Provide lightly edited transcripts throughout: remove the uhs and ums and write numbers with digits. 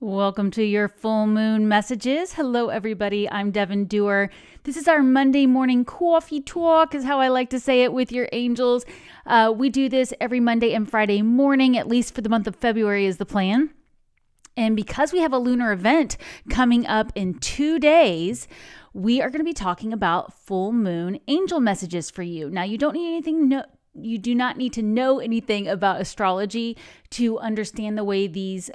Welcome to your full moon messages. Hello, everybody. I'm Devon Doer. This is our Monday morning coffee talk, is how I like to say it, with your angels. We do this every Monday and Friday morning, at least for the month of February is the plan. And because we have a lunar event coming up in 2 days, we are going to be talking about full moon angel messages for you. Now, you don't need anything. You do not need to know anything about astrology to understand the way this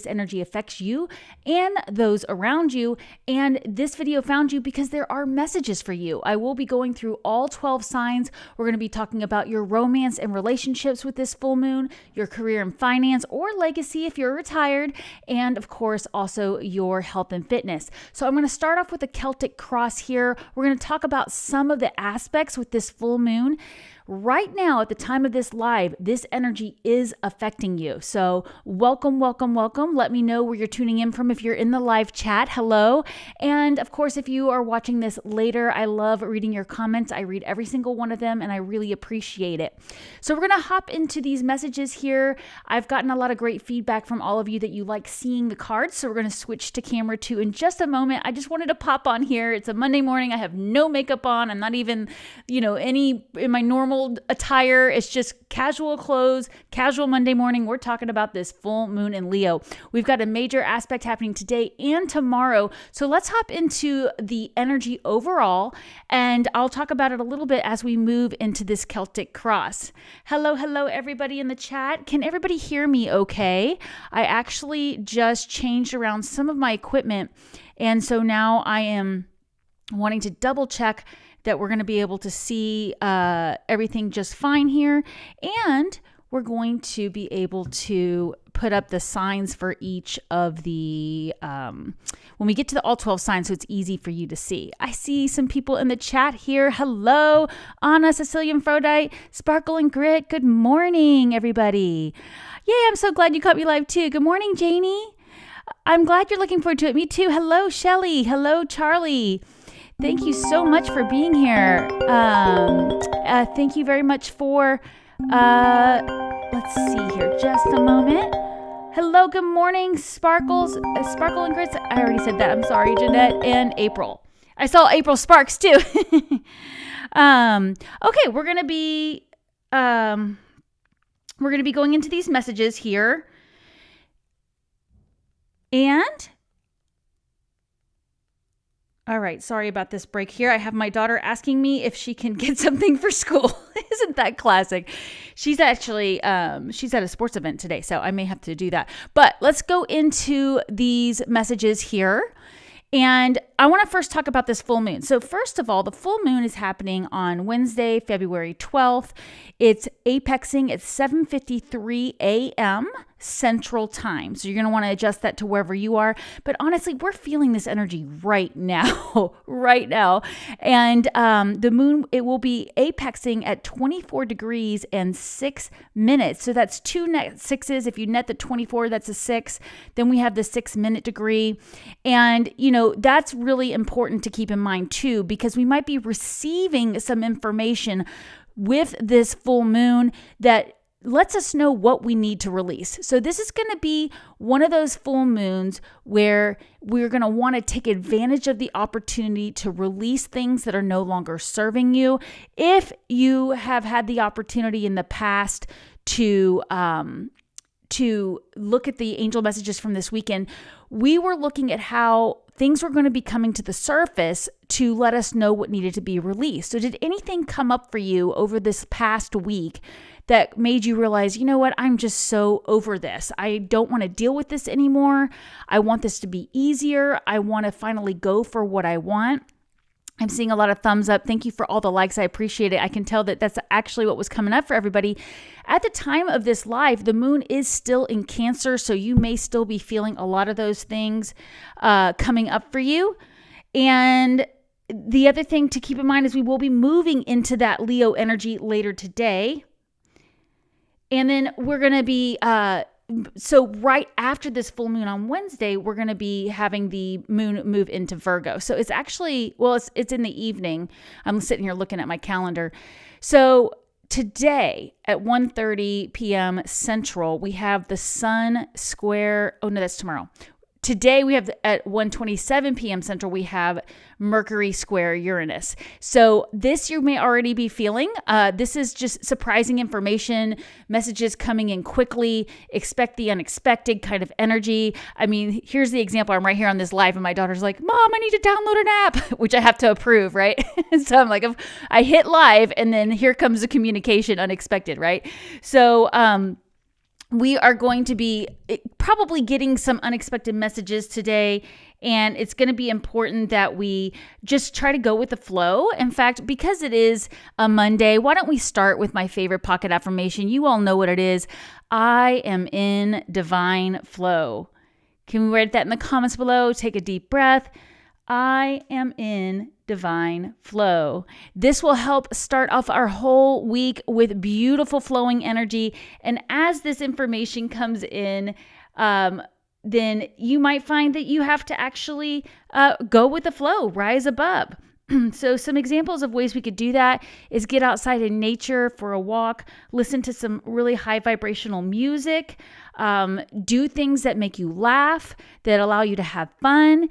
energy affects you and those around you. And this video found you because there are messages for you. I will be going through all 12 signs. We're going to be talking about your romance and relationships with this full moon, your career and finance or legacy if you're retired, and of course also your health and fitness. So I'm going to start off with a Celtic cross here. We're going to talk about some of the aspects with this full moon. Right now, at the time of this live, this energy is affecting you. So welcome, welcome, welcome. Let me know where you're tuning in from if you're in the live chat. Hello. And of course, if you are watching this later, I love reading your comments. I read every single one of them and I really appreciate it. So we're going to hop into these messages here. I've gotten a lot of great feedback from all of you that you like seeing the cards. So we're going to switch to camera 2 in just a moment. I just wanted to pop on here. It's a Monday morning. I have no makeup on. I'm not even, any in my normal attire. It's just casual clothes, casual Monday morning. We're talking about this full moon in Leo. We've got a major aspect happening today and tomorrow. So let's hop into the energy overall, and I'll talk about it a little bit as we move into this Celtic cross. Hello, everybody in the chat. Can everybody hear me okay? I actually just changed around some of my equipment, and so now I am wanting to double check that we're going to be able to see everything just fine here. And we're going to be able to put up the signs for each of the, when we get to the all 12 signs, so it's easy for you to see. I see some people in the chat here. Hello, Anna, Sicilian Aphrodite, Sparkle and Grit. Good morning, everybody. Yay, I'm so glad you caught me live too. Good morning, Janie. I'm glad you're looking forward to it. Me too. Hello, Shelly. Hello, Charlie. Thank you so much for being here. Thank you very much for, let's see here, just a moment. Hello, good morning, Sparkle and Grits. I already said that. I'm sorry, Jeanette and April. I saw April Sparks too. Okay, we're gonna be going into these messages here, and. All right, sorry about this break here. I have my daughter asking me if she can get something for school. Isn't that classic? She's actually, she's at a sports event today, so I may have to do that. But let's go into these messages here. And I want to first talk about this full moon. So first of all, the full moon is happening on Wednesday, February 12th. It's apexing at 7:53 a.m. Central Time. So you're going to want to adjust that to wherever you are. But honestly, we're feeling this energy right now, right now. And the moon, it will be apexing at 24 degrees and 6 minutes. So that's 2 net sixes. If you net the 24, that's a 6. Then we have the 6-minute degree. And, that's really important to keep in mind too, because we might be receiving some information with this full moon that lets us know what we need to release. So this is going to be one of those full moons where we're going to want to take advantage of the opportunity to release things that are no longer serving you. If you have had the opportunity in the past to look at the angel messages from this weekend, we were looking at how things were going to be coming to the surface to let us know what needed to be released. So did anything come up for you over this past week that made you realize, you know what, I'm just so over this. I don't want to deal with this anymore. I want this to be easier. I want to finally go for what I want. I'm seeing a lot of thumbs up. Thank you for all the likes. I appreciate it. I can tell that that's actually what was coming up for everybody. At the time of this live, the moon is still in Cancer, so you may still be feeling a lot of those things coming up for you. And the other thing to keep in mind is we will be moving into that Leo energy later today. And then we're going to be, so right after this full moon on Wednesday, we're going to be having the moon move into Virgo. So it's actually, well, it's in the evening. I'm sitting here looking at my calendar. So today at 1:30 p.m. Central, we have the sun square. Oh, no, that's tomorrow. today we have at 1:27 p.m. Central, we have Mercury square Uranus. So this you may already be feeling. This is just surprising information, messages coming in quickly, expect the unexpected kind of energy. I mean, here's the example. I'm right here on this live and my daughter's like, Mom, I need to download an app, which I have to approve, right? So I'm like, I hit live and then here comes the communication unexpected, right? So, we are going to be probably getting some unexpected messages today, and it's going to be important that we just try to go with the flow. In fact, because it is a Monday, why don't we start with my favorite pocket affirmation? You all know what it is. I am in divine flow. Can we write that in the comments below? Take a deep breath. I am in divine flow. This will help start off our whole week with beautiful flowing energy. And as this information comes in, then you might find that you have to actually go with the flow, rise above. So some examples of ways we could do that is get outside in nature for a walk, listen to some really high vibrational music, do things that make you laugh, that allow you to have fun.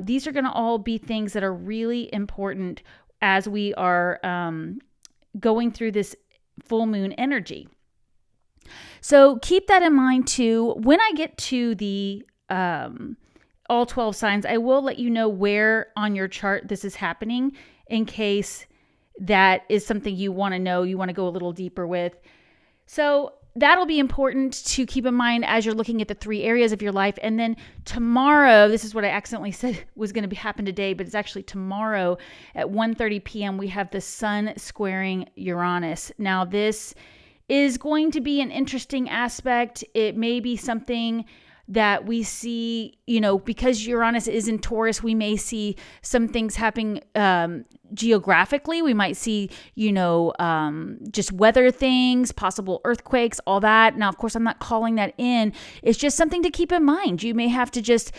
These are going to all be things that are really important as we are going through this full moon energy. So keep that in mind too. When I get to the all 12 signs, I will let you know where on your chart this is happening in case that is something you want to know, you want to go a little deeper with. So that'll be important to keep in mind as you're looking at the 3 areas of your life. And then tomorrow, this is what I accidentally said was going to happen today, but it's actually tomorrow at 1:30 p.m. we have the Sun squaring Uranus. Now this is going to be an interesting aspect. It may be something that we see, because Uranus is in Taurus, we may see some things happening geographically. We might see, just weather things, possible earthquakes, all that. Now, of course, I'm not calling that in. It's just something to keep in mind. You may have to just,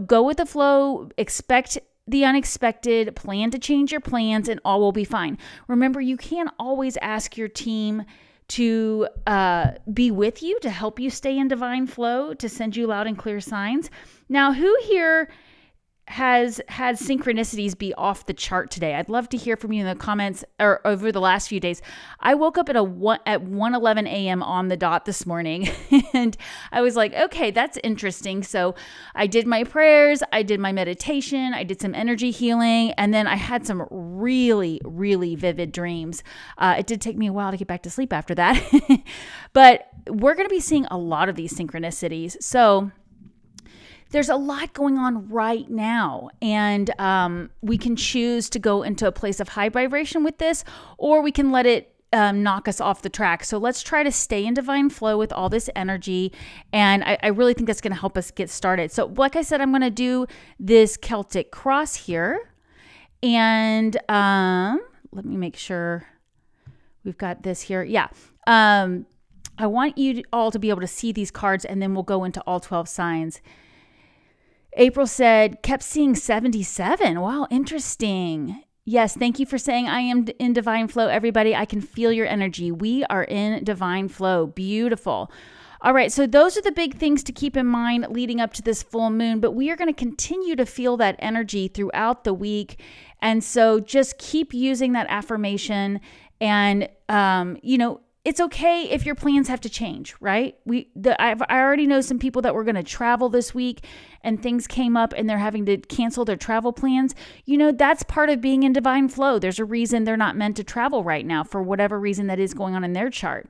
go with the flow, expect the unexpected, plan to change your plans, and all will be fine. Remember, you can't always ask your team to be with you, to help you stay in divine flow, to send you loud and clear signs. Now, who here has had synchronicities be off the chart today? I'd love to hear from you in the comments or over the last few days. I woke up at 1:11 a.m. on the dot this morning and I was like, okay, that's interesting. So I did my prayers, I did my meditation, I did some energy healing, and then I had some really, really vivid dreams. It did take me a while to get back to sleep after that, but we're going to be seeing a lot of these synchronicities. So there's a lot going on right now, and we can choose to go into a place of high vibration with this, or we can let it knock us off the track. So let's try to stay in divine flow with all this energy, and I really think that's going to help us get started. So like I said, I'm going to do this Celtic cross here, and let me make sure we've got this here. Yeah. I want you all to be able to see these cards, and then we'll go into all 12 signs. April said, kept seeing 77. Wow, interesting. Yes, thank you for saying I am in divine flow, everybody. I can feel your energy. We are in divine flow. Beautiful. All right, so those are the big things to keep in mind leading up to this full moon, but we are going to continue to feel that energy throughout the week. And so just keep using that affirmation, and, it's okay if your plans have to change, right? I already know some people that were going to travel this week and things came up and they're having to cancel their travel plans. That's part of being in divine flow. There's a reason they're not meant to travel right now for whatever reason that is going on in their chart.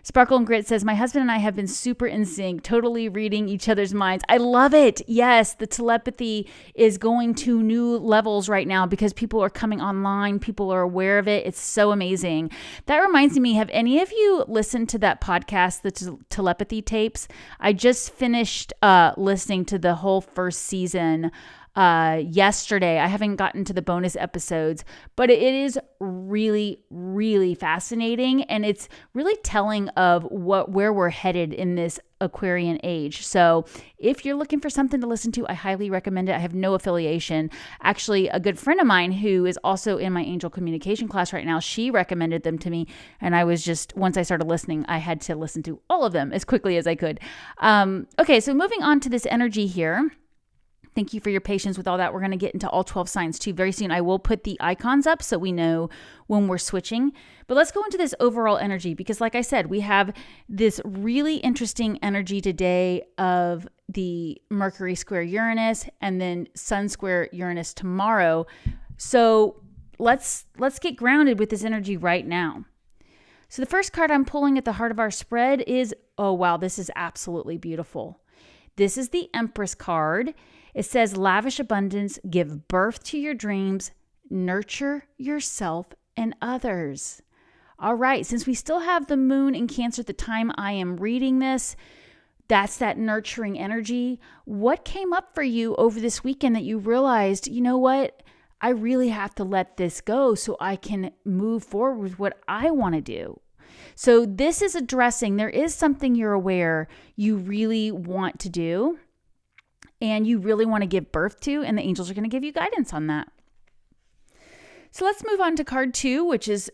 Sparkle and Grit says, my husband and I have been super in sync, totally reading each other's minds. I love it. Yes, the telepathy is going to new levels right now because people are coming online. People are aware of it. It's so amazing. That reminds me, have any of you listened to that podcast, the telepathy tapes? I just finished listening to the whole first season yesterday. I haven't gotten to the bonus episodes, but it is really, really fascinating, and it's really telling of where we're headed in this Aquarian age. So if you're looking for something to listen to, I highly recommend it. I have no affiliation. Actually, a good friend of mine who is also in my angel communication class right now, she recommended them to me, and I was just, once I started listening, I had to listen to all of them as quickly as I could. Okay, so moving on to this energy here. Thank you for your patience with all that. We're going to get into all 12 signs too very soon. I will put the icons up so we know when we're switching. But let's go into this overall energy because like I said, we have this really interesting energy today of the Mercury square Uranus and then Sun square Uranus tomorrow. So let's get grounded with this energy right now. So the first card I'm pulling at the heart of our spread is, oh wow, this is absolutely beautiful. This is the Empress card. It says, lavish abundance, give birth to your dreams, nurture yourself and others. All right, since we still have the moon in Cancer at the time I am reading this, that's that nurturing energy. What came up for you over this weekend that you realized, you know what? I really have to let this go so I can move forward with what I want to do. So this is addressing, there is something you're aware you really want to do and you really want to give birth to, and the angels are going to give you guidance on that. So let's move on to card 2, which is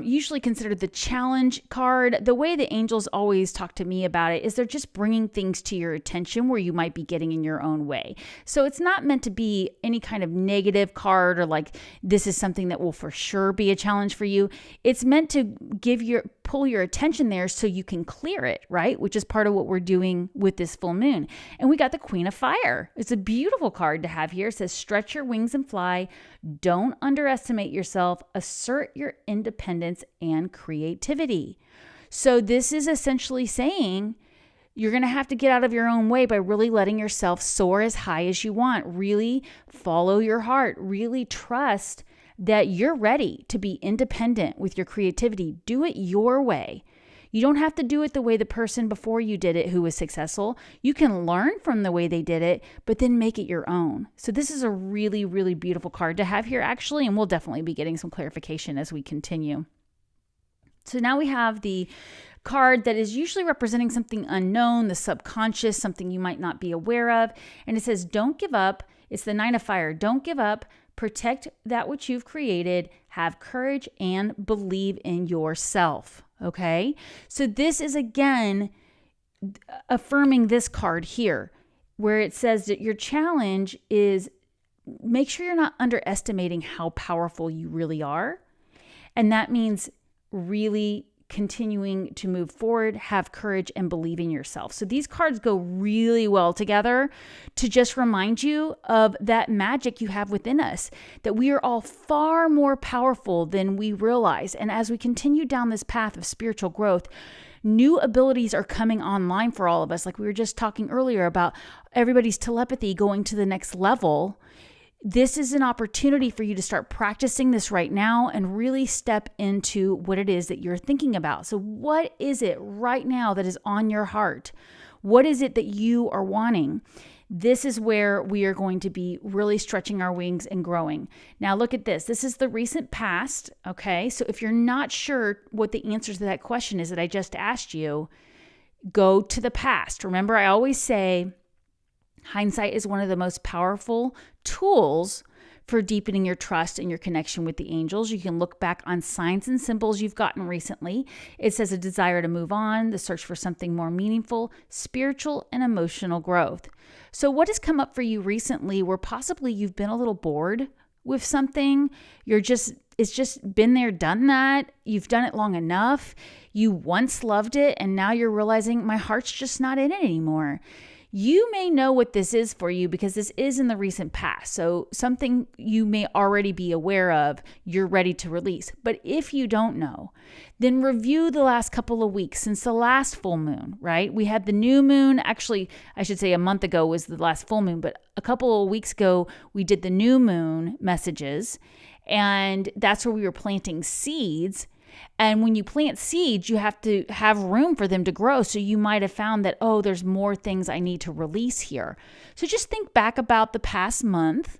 usually considered the challenge card. The way the angels always talk to me about it is they're just bringing things to your attention where you might be getting in your own way. So it's not meant to be any kind of negative card or like this is something that will for sure be a challenge for you. It's meant to pull your attention there so you can clear it, right? Which is part of what we're doing with this full moon. And we got the Queen of Fire. It's a beautiful card to have here. It says, stretch your wings and fly. Don't underestimate yourself. Assert your independence and creativity. So this is essentially saying you're going to have to get out of your own way by really letting yourself soar as high as you want. Really follow your heart. Really trust that you're ready to be independent with your creativity. Do it your way. You don't have to do it the way the person before you did it who was successful. You can learn from the way they did it, but then make it your own. So this is a really, really beautiful card to have here actually, and we'll definitely be getting some clarification as we continue. So now we have the card that is usually representing something unknown, the subconscious, something you might not be aware of. And it says, don't give up. It's the Nine of Fire. Don't give up. Protect that which you've created. Have courage and believe in yourself. Okay, so this is again affirming this card here where it says that your challenge is make sure you're not underestimating how powerful you really are. And that means really continuing to move forward, have courage, and believe in yourself. So these cards go really well together to just remind you of that magic you have within us, that we are all far more powerful than we realize. And as we continue down this path of spiritual growth, new abilities are coming online for all of us. Like we were just talking earlier about everybody's telepathy going to the next level. This is an opportunity for you to start practicing this right now and really step into what it is that you're thinking about. So what is it right now that is on your heart? What is it that you are wanting? This is where we are going to be really stretching our wings and growing. Now look at this. This is the recent past, okay? So if you're not sure what the answer to that question is that I just asked you, go to the past. Remember, I always say, hindsight is one of the most powerful tools for deepening your trust and your connection with the angels. You can look back on signs and symbols you've gotten recently. It says a desire to move on, the search for something more meaningful, spiritual and emotional growth. So what has come up for you recently where possibly you've been a little bored with something? It's just been there, done that. You've done it long enough. You once loved it and now you're realizing my heart's just not in it anymore. You may know what this is for you because this is in the recent past. So something you may already be aware of, you're ready to release. But if you don't know, then review the last couple of weeks since the last full moon, right? We had the new moon. Actually, I should say a month ago was the last full moon, but a couple of weeks ago, we did the new moon messages. And that's where we were planting seeds. And when you plant seeds, you have to have room for them to grow. So you might have found that, oh, there's more things I need to release here. So just think back about the past month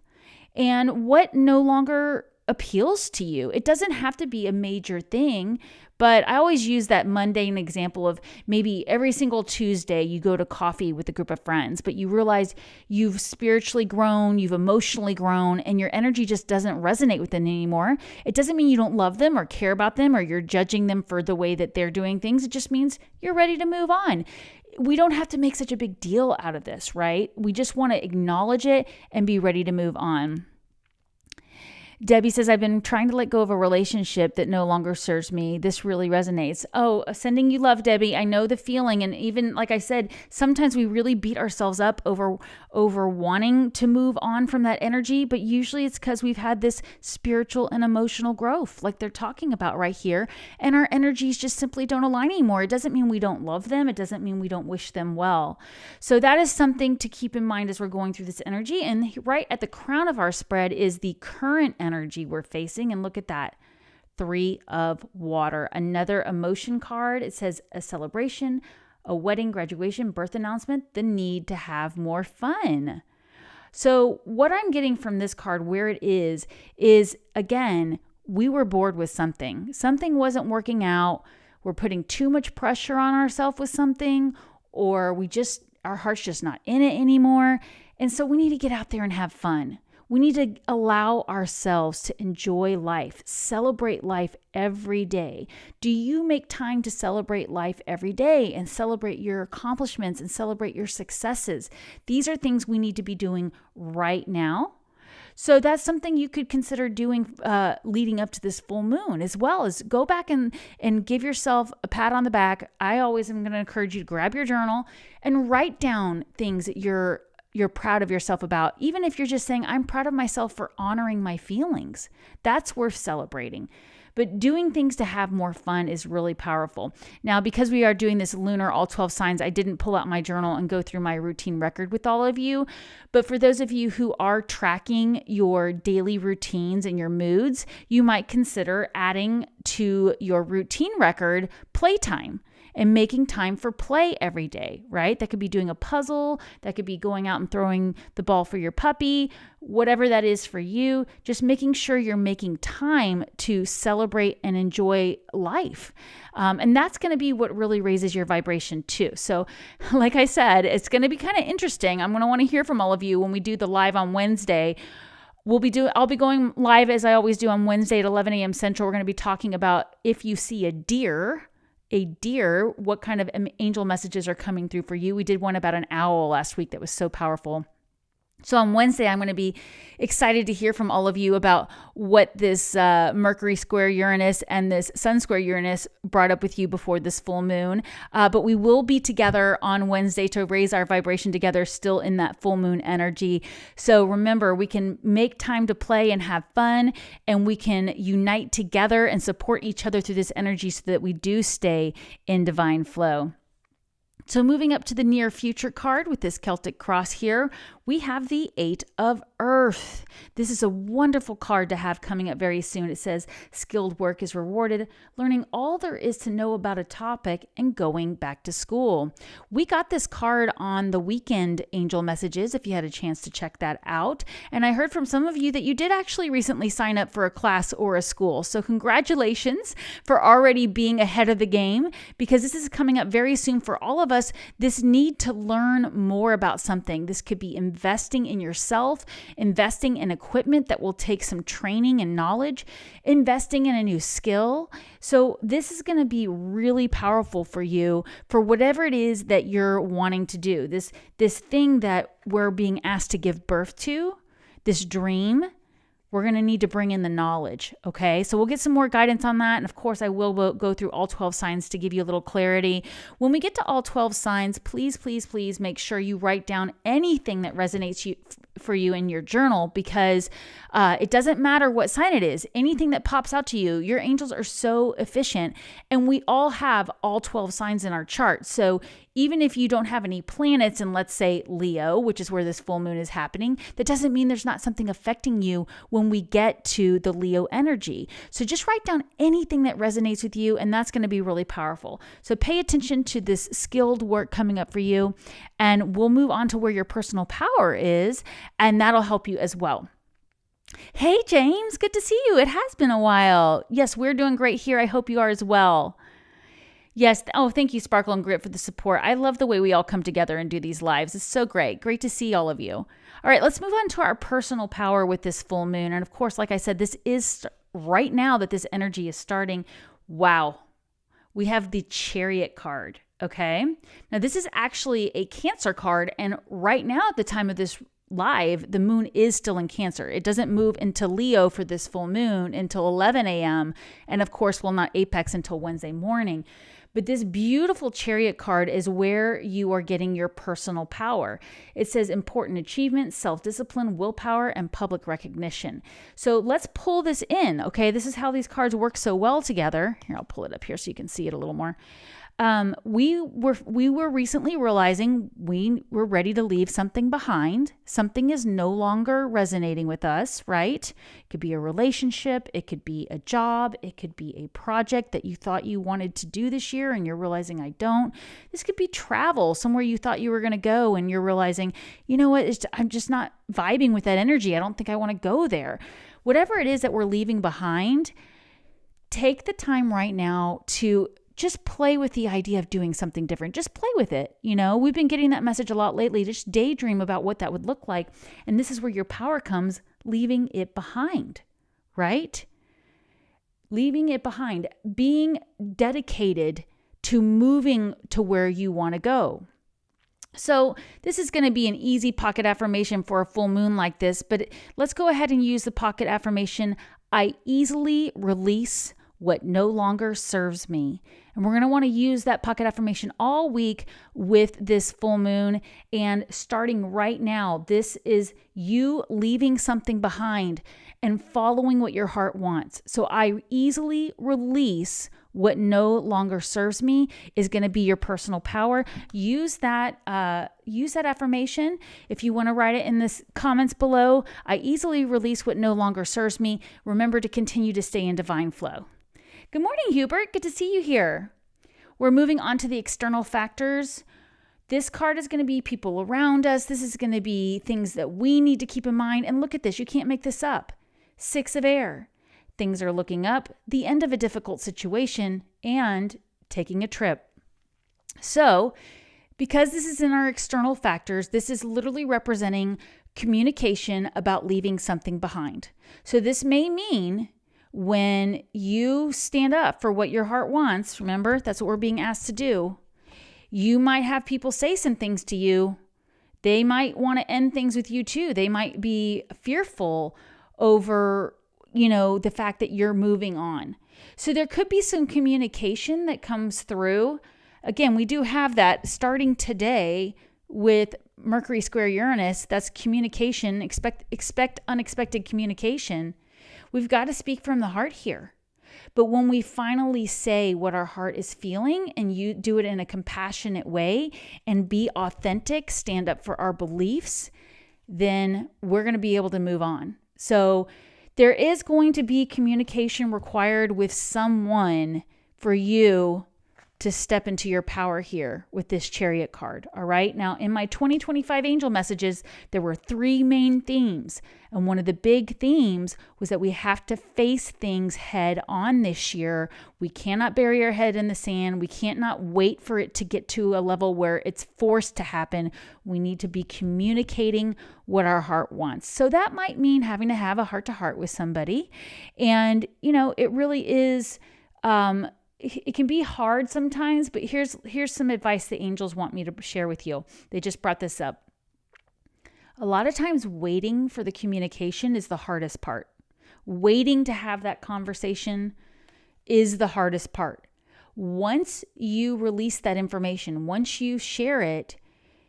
and what no longer appeals to you. It doesn't have to be a major thing, but I always use that mundane example of maybe every single Tuesday you go to coffee with a group of friends, but you realize you've spiritually grown, you've emotionally grown, and your energy just doesn't resonate with them anymore. It doesn't mean you don't love them or care about them or you're judging them for the way that they're doing things. It just means you're ready to move on. we don't have to make such a big deal out of this, right? We just want to acknowledge it and be ready to move on. Debbie says, I've been trying to let go of a relationship that no longer serves me. This really resonates. Oh, sending you love, Debbie. I know the feeling. And even like I said, sometimes we really beat ourselves up over wanting to move on from that energy. But usually it's because we've had this spiritual and emotional growth like they're talking about right here. And our energies just simply don't align anymore. It doesn't mean we don't love them. It doesn't mean we don't wish them well. So that is something to keep in mind as we're going through this energy. And right at the crown of our spread is the current energy we're facing. And look at that. 3 of water, another emotion card. It says a celebration, a wedding, graduation, birth announcement, the need to have more fun. So what I'm getting from this card, where it is again, we were bored with something. Something wasn't working out. We're putting too much pressure on ourselves with something, or our heart's just not in it anymore. And so we need to get out there and have fun. We need to allow ourselves to enjoy life, celebrate life every day. Do you make time to celebrate life every day and celebrate your accomplishments and celebrate your successes? These are things we need to be doing right now. So that's something you could consider doing leading up to this full moon, as well as go back and give yourself a pat on the back. I always am going to encourage you to grab your journal and write down things that you're proud of yourself about, even if you're just saying, I'm proud of myself for honoring my feelings. That's worth celebrating. But doing things to have more fun is really powerful. Now, because we are doing this lunar all 12 signs, I didn't pull out my journal and go through my routine record with all of you. But for those of you who are tracking your daily routines and your moods, you might consider adding to your routine record playtime. And making time for play every day, right? That could be doing a puzzle. That could be going out and throwing the ball for your puppy, whatever that is for you. Just making sure you're making time to celebrate and enjoy life. And that's going to be what really raises your vibration too. So like I said, it's going to be kind of interesting. I'm going to want to hear from all of you when we do the live on Wednesday. I'll be going live as I always do on Wednesday at 11 a.m. Central. We're going to be talking about if you see a deer, what kind of angel messages are coming through for you. We did one about an owl last week that was so powerful. So on Wednesday, I'm going to be excited to hear from all of you about what this Mercury square Uranus and this Sun square Uranus brought up with you before this full moon. But we will be together on Wednesday to raise our vibration together, still in that full moon energy. So remember, we can make time to play and have fun, and we can unite together and support each other through this energy so that we do stay in divine flow. So moving up to the near future card with this Celtic cross here, we have the 8 of Earth. This is a wonderful card to have coming up very soon. It says, skilled work is rewarded, learning all there is to know about a topic and going back to school. We got this card on the weekend angel messages, if you had a chance to check that out. And I heard from some of you that you did actually recently sign up for a class or a school. So congratulations for already being ahead of the game, because this is coming up very soon for all of us. This need to learn more about something. This could be investing in yourself, investing in equipment that will take some training and knowledge, investing in a new skill. So this is going to be really powerful for you for whatever it is that you're wanting to do. This thing that we're being asked to give birth to, this dream, we're going to need to bring in the knowledge, okay? So we'll get some more guidance on that. And of course, I will go through all 12 signs to give you a little clarity. When we get to all 12 signs, please, please, please make sure you write down anything that resonates for you in your journal, because it doesn't matter what sign it is. Anything that pops out to you, your angels are so efficient, and we all have all 12 signs in our chart. So even if you don't have any planets in, let's say, Leo, which is where this full moon is happening, that doesn't mean there's not something affecting you when we get to the Leo energy. So just write down anything that resonates with you, and that's going to be really powerful. So pay attention to this skilled work coming up for you, and we'll move on to where your personal power is, and that'll help you as well. Hey, James, good to see you. It has been a while. Yes, we're doing great here. I hope you are as well. Yes. Oh, thank you, Sparkle and Grit, for the support. I love the way we all come together and do these lives. It's so great. Great to see all of you. All right, let's move on to our personal power with this full moon. And of course, like I said, this is right now that this energy is starting. Wow. We have the Chariot card. Okay. Now, this is actually a Cancer card. And right now, at the time of this live, the moon is still in Cancer. It doesn't move into Leo for this full moon until 11 a.m. And of course, will not apex until Wednesday morning. But this beautiful Chariot card is where you are getting your personal power. It says important achievements, self-discipline, willpower, and public recognition. So let's pull this in, okay? This is how these cards work so well together. Here, I'll pull it up here so you can see it a little more. We were recently realizing we were ready to leave something behind. Something is no longer resonating with us, right? It could be a relationship. It could be a job. It could be a project that you thought you wanted to do this year and you're realizing I don't. This could be travel, somewhere you thought you were going to go and you're realizing, you know what, I'm just not vibing with that energy. I don't think I want to go there. Whatever it is that we're leaving behind, take the time right now to just play with the idea of doing something different. Just play with it. You know, we've been getting that message a lot lately. Just daydream about what that would look like. And this is where your power comes, leaving it behind, right? Leaving it behind, being dedicated to moving to where you want to go. So this is going to be an easy pocket affirmation for a full moon like this, but let's go ahead and use the pocket affirmation. I easily release what no longer serves me. And we're going to want to use that pocket affirmation all week with this full moon. And starting right now, this is you leaving something behind and following what your heart wants. So I easily release what no longer serves me is going to be your personal power. Use that affirmation. If you want to write it in the comments below, I easily release what no longer serves me. Remember to continue to stay in divine flow. Good morning, Hubert. Good to see you here. We're moving on to the external factors. This card is going to be people around us. This is going to be things that we need to keep in mind. And look at this. You can't make this up. 6 of air. Things are looking up, the end of a difficult situation, and taking a trip. So, because this is in our external factors, this is literally representing communication about leaving something behind. So this may mean when you stand up for what your heart wants, remember, that's what we're being asked to do, you might have people say some things to you. They might want to end things with you too. They might be fearful over, the fact that you're moving on. So there could be some communication that comes through. Again, we do have that starting today with Mercury square Uranus. That's communication. Expect unexpected communication. We've got to speak from the heart here. But when we finally say what our heart is feeling and you do it in a compassionate way and be authentic, stand up for our beliefs, then we're going to be able to move on. So there is going to be communication required with someone for you to step into your power here with this Chariot card. All right. Now, in my 2025 angel messages, there were 3 main themes. And one of the big themes was that we have to face things head on this year. We cannot bury our head in the sand. We can't not wait for it to get to a level where it's forced to happen. We need to be communicating what our heart wants. So that might mean having to have a heart-to-heart with somebody. And, it really is... it can be hard sometimes, but here's some advice the angels want me to share with you. They just brought this up. A lot of times waiting for the communication is the hardest part. Waiting to have that conversation is the hardest part. Once you release that information, once you share it,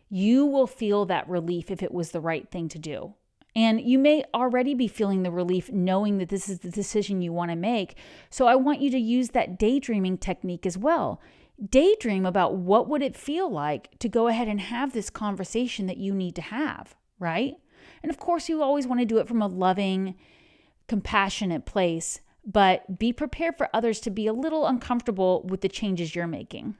you will feel that relief if it was the right thing to do. And you may already be feeling the relief knowing that this is the decision you want to make. So I want you to use that daydreaming technique as well. Daydream about what would it feel like to go ahead and have this conversation that you need to have, right? And of course, you always want to do it from a loving, compassionate place, but be prepared for others to be a little uncomfortable with the changes you're making.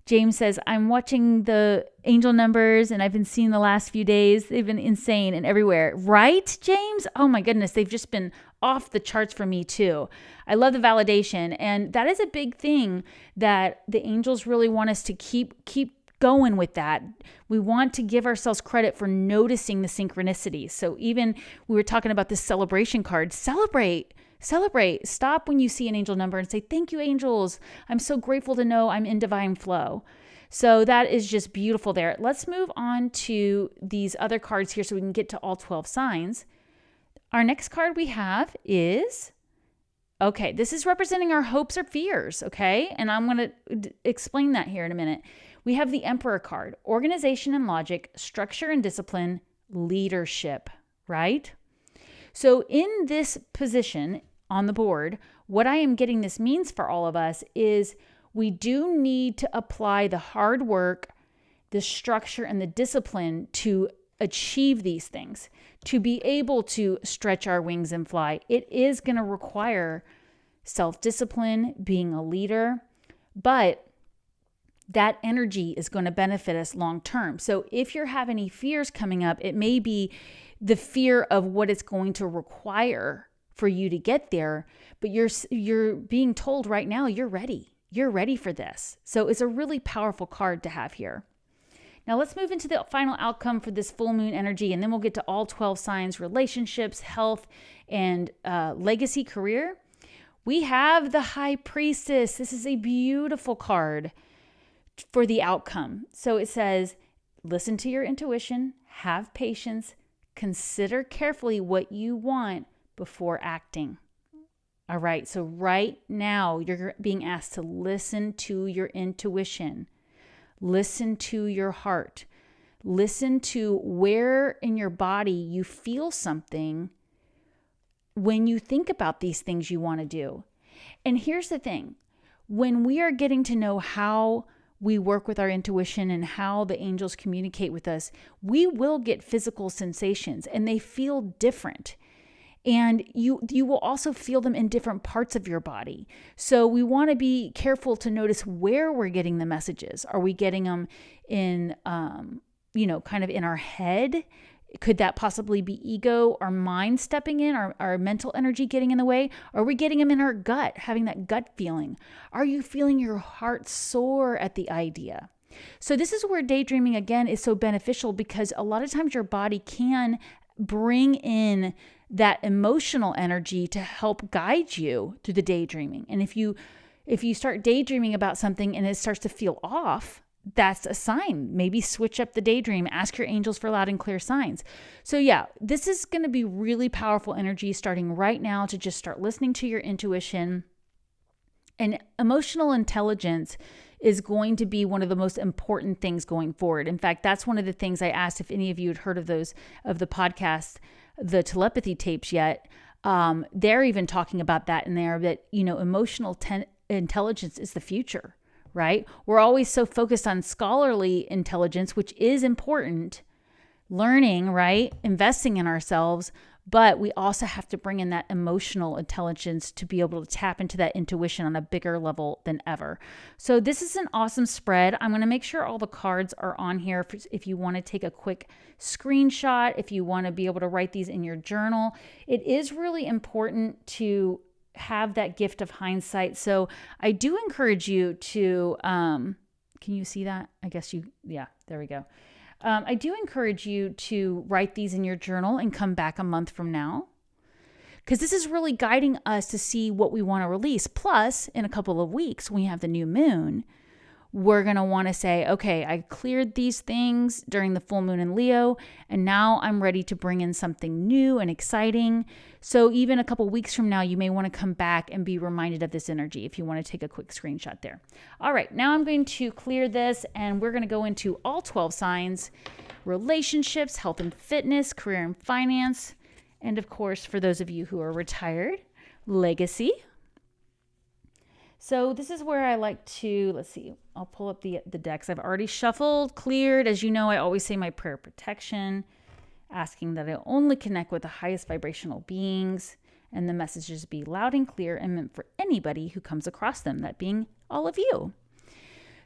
James says, I'm watching the angel numbers and I've been seeing the last few days. They've been insane and everywhere. Right, James? Oh my goodness. They've just been off the charts for me too. I love the validation. And that is a big thing that the angels really want us to keep going with that. We want to give ourselves credit for noticing the synchronicities. So even we were talking about this celebration card. Celebrate Celebrate. Stop when you see an angel number and say, thank you, angels. I'm so grateful to know I'm in divine flow. So that is just beautiful there. Let's move on to these other cards here so we can get to all 12 signs. Our next card we have is, okay, this is representing our hopes or fears, okay? And I'm going to explain that here in a minute. We have the Emperor card, organization and logic, structure and discipline, leadership, right? So in this position on the board, what I am getting this means for all of us is we do need to apply the hard work, the structure, and the discipline to achieve these things, to be able to stretch our wings and fly. It is going to require self-discipline, being a leader, but that energy is going to benefit us long term. So if you have any fears coming up, it may be the fear of what it's going to require for you to get there, but you're being told right now you're ready. You're ready for this. So it's a really powerful card to have here. Now let's move into the final outcome for this full moon energy, and then we'll get to all 12 signs, relationships, health, and legacy career. We have the High Priestess. This is a beautiful card for the outcome. So it says, listen to your intuition, have patience, consider carefully what you want before acting. All right, so right now you're being asked to listen to your intuition. Listen to your heart. Listen to where in your body you feel something when you think about these things you want to do. And here's the thing. When we are getting to know how we work with our intuition and how the angels communicate with us, we will get physical sensations and they feel different. And you will also feel them in different parts of your body. So we want to be careful to notice where we're getting the messages. Are we getting them in, kind of in our head? Could that possibly be ego or mind stepping in, our mental energy getting in the way? Are we getting them in our gut, having that gut feeling? Are you feeling your heart soar at the idea? So this is where daydreaming, again, is so beneficial, because a lot of times your body can bring in that emotional energy to help guide you through the daydreaming. And if you start daydreaming about something and it starts to feel off, that's a sign. Maybe switch up the daydream. Ask your angels for loud and clear signs. So yeah, this is going to be really powerful energy starting right now to just start listening to your intuition. And emotional intelligence is going to be one of the most important things going forward. In fact, that's one of the things I asked if any of you had heard of those, of the podcast, the telepathy tapes yet. They're even talking about that in there, that, emotional intelligence is the future. Right? We're always so focused on scholarly intelligence, which is important, learning, right? Investing in ourselves, but we also have to bring in that emotional intelligence to be able to tap into that intuition on a bigger level than ever. So this is an awesome spread. I'm going to make sure all the cards are on here if you want to take a quick screenshot, if you want to be able to write these in your journal. It is really important to have that gift of hindsight. So I do encourage you to, can you see that? I guess there we go. I do encourage you to write these in your journal and come back a month from now, because this is really guiding us to see what we want to release. Plus, in a couple of weeks, when we have the new moon, we're going to want to say, okay, I cleared these things during the full moon in Leo, and now I'm ready to bring in something new and exciting. So even a couple weeks from now, you may want to come back and be reminded of this energy if you want to take a quick screenshot there. All right, now I'm going to clear this, and we're going to go into all 12 signs: relationships, health and fitness, career and finance, and of course, for those of you who are retired, legacy. So this is where I like to, let's see, I'll pull up the decks. I've already shuffled, cleared. As you know, I always say my prayer of protection, asking that I only connect with the highest vibrational beings, and the messages be loud and clear and meant for anybody who comes across them, that being all of you.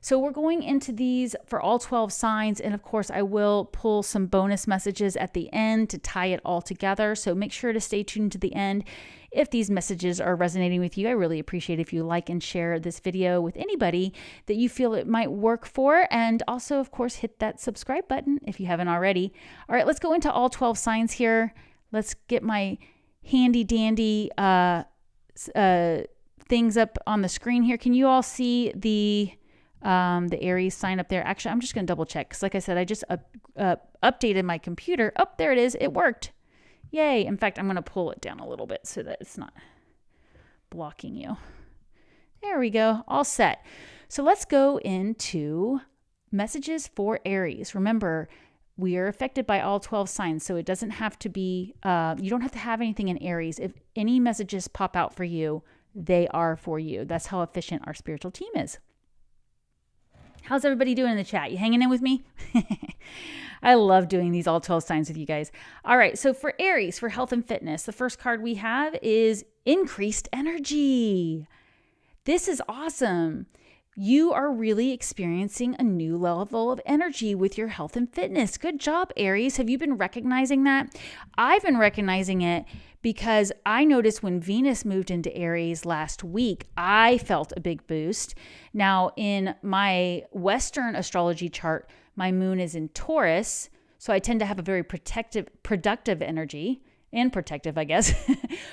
So we're going into these for all 12 signs. And of course, I will pull some bonus messages at the end to tie it all together. So make sure to stay tuned to the end. If these messages are resonating with you, I really appreciate if you like and share this video with anybody that you feel it might work for. And also, of course, hit that subscribe button if you haven't already. All right, let's go into all 12 signs here. Let's get my handy dandy things up on the screen here. Can you all see the Aries sign up there? Actually, I'm just going to double check because like I said, I just updated my computer. Oh, there it is. It worked. Yay. In fact, I'm going to pull it down a little bit so that it's not blocking you. There we go. All set. So let's go into messages for Aries. Remember, we are affected by all 12 signs, so it doesn't have to be, you don't have to have anything in Aries. If any messages pop out for you, they are for you. That's how efficient our spiritual team is. How's everybody doing in the chat? You hanging in with me? I love doing these all 12 signs with you guys. All right, so for Aries, for health and fitness, the first card we have is increased energy. This is awesome. You are really experiencing a new level of energy with your health and fitness. Good job, Aries. Have you been recognizing that? I've been recognizing it because I noticed when Venus moved into Aries last week, I felt a big boost. Now, in my Western astrology chart, my moon is in Taurus, so I tend to have a very productive energy. And protective, I guess,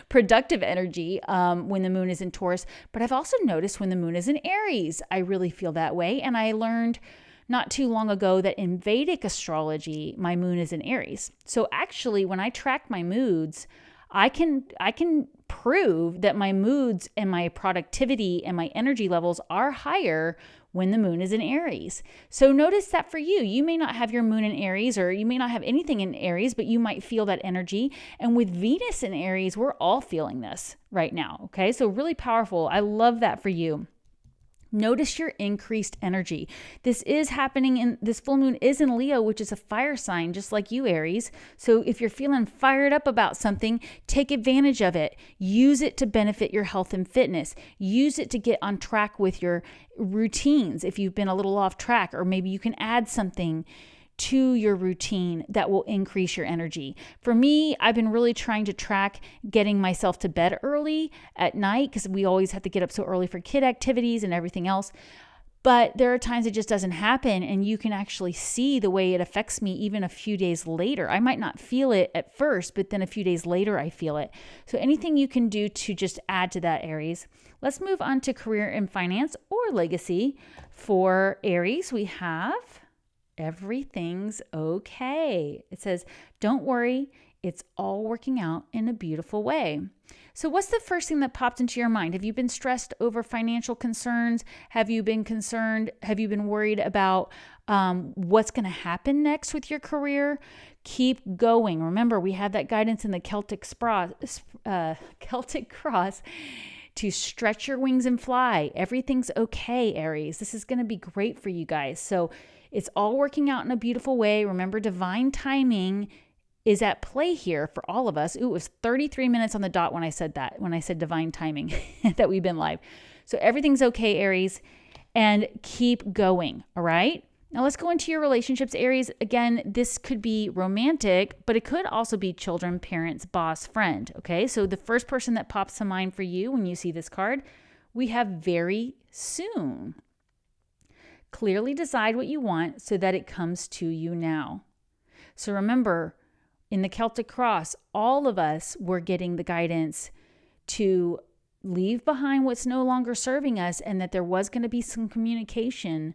productive energy when the moon is in Taurus. But I've also noticed when the moon is in Aries, I really feel that way. And I learned not too long ago that in Vedic astrology, my moon is in Aries. So actually, when I track my moods, I can prove that my moods and my productivity and my energy levels are higher when the moon is in Aries. So notice that for you. You may not have your moon in Aries, or you may not have anything in Aries, but you might feel that energy. And with Venus in Aries, we're all feeling this right now. Okay, so really powerful. I love that for you. Notice your increased energy. This is happening this full moon is in Leo, which is a fire sign, just like you, Aries. So if you're feeling fired up about something, take advantage of it. Use it to benefit your health and fitness. Use it to get on track with your routines if you've been a little off track, or maybe you can add something to your routine that will increase your energy. For me, I've been really trying to track getting myself to bed early at night because we always have to get up so early for kid activities and everything else. But there are times it just doesn't happen, and you can actually see the way it affects me even a few days later. I might not feel it at first, but then a few days later I feel it. So anything you can do to just add to that, Aries. Let's move on to career and finance or legacy. For Aries, we have everything's okay. It says, don't worry, it's all working out in a beautiful way. So what's the first thing that popped into your mind? Have you been stressed over financial concerns? Have you been concerned? Have you been worried about what's going to happen next with your career? Keep going. Remember, we have that guidance in the Celtic Cross to stretch your wings and fly. Everything's okay, Aries. This is going to be great for you guys. So it's all working out in a beautiful way. Remember, divine timing is at play here for all of us. Ooh, it was 33 minutes on the dot when I said that, when I said divine timing, that we've been live. So everything's okay, Aries, and keep going, all right? Now let's go into your relationships, Aries. Again, this could be romantic, but it could also be children, parents, boss, friend, okay? So the first person that pops to mind for you when you see this card, we have very soon. Clearly decide what you want so that it comes to you now. So remember, in the Celtic Cross, all of us were getting the guidance to leave behind what's no longer serving us, and that there was going to be some communication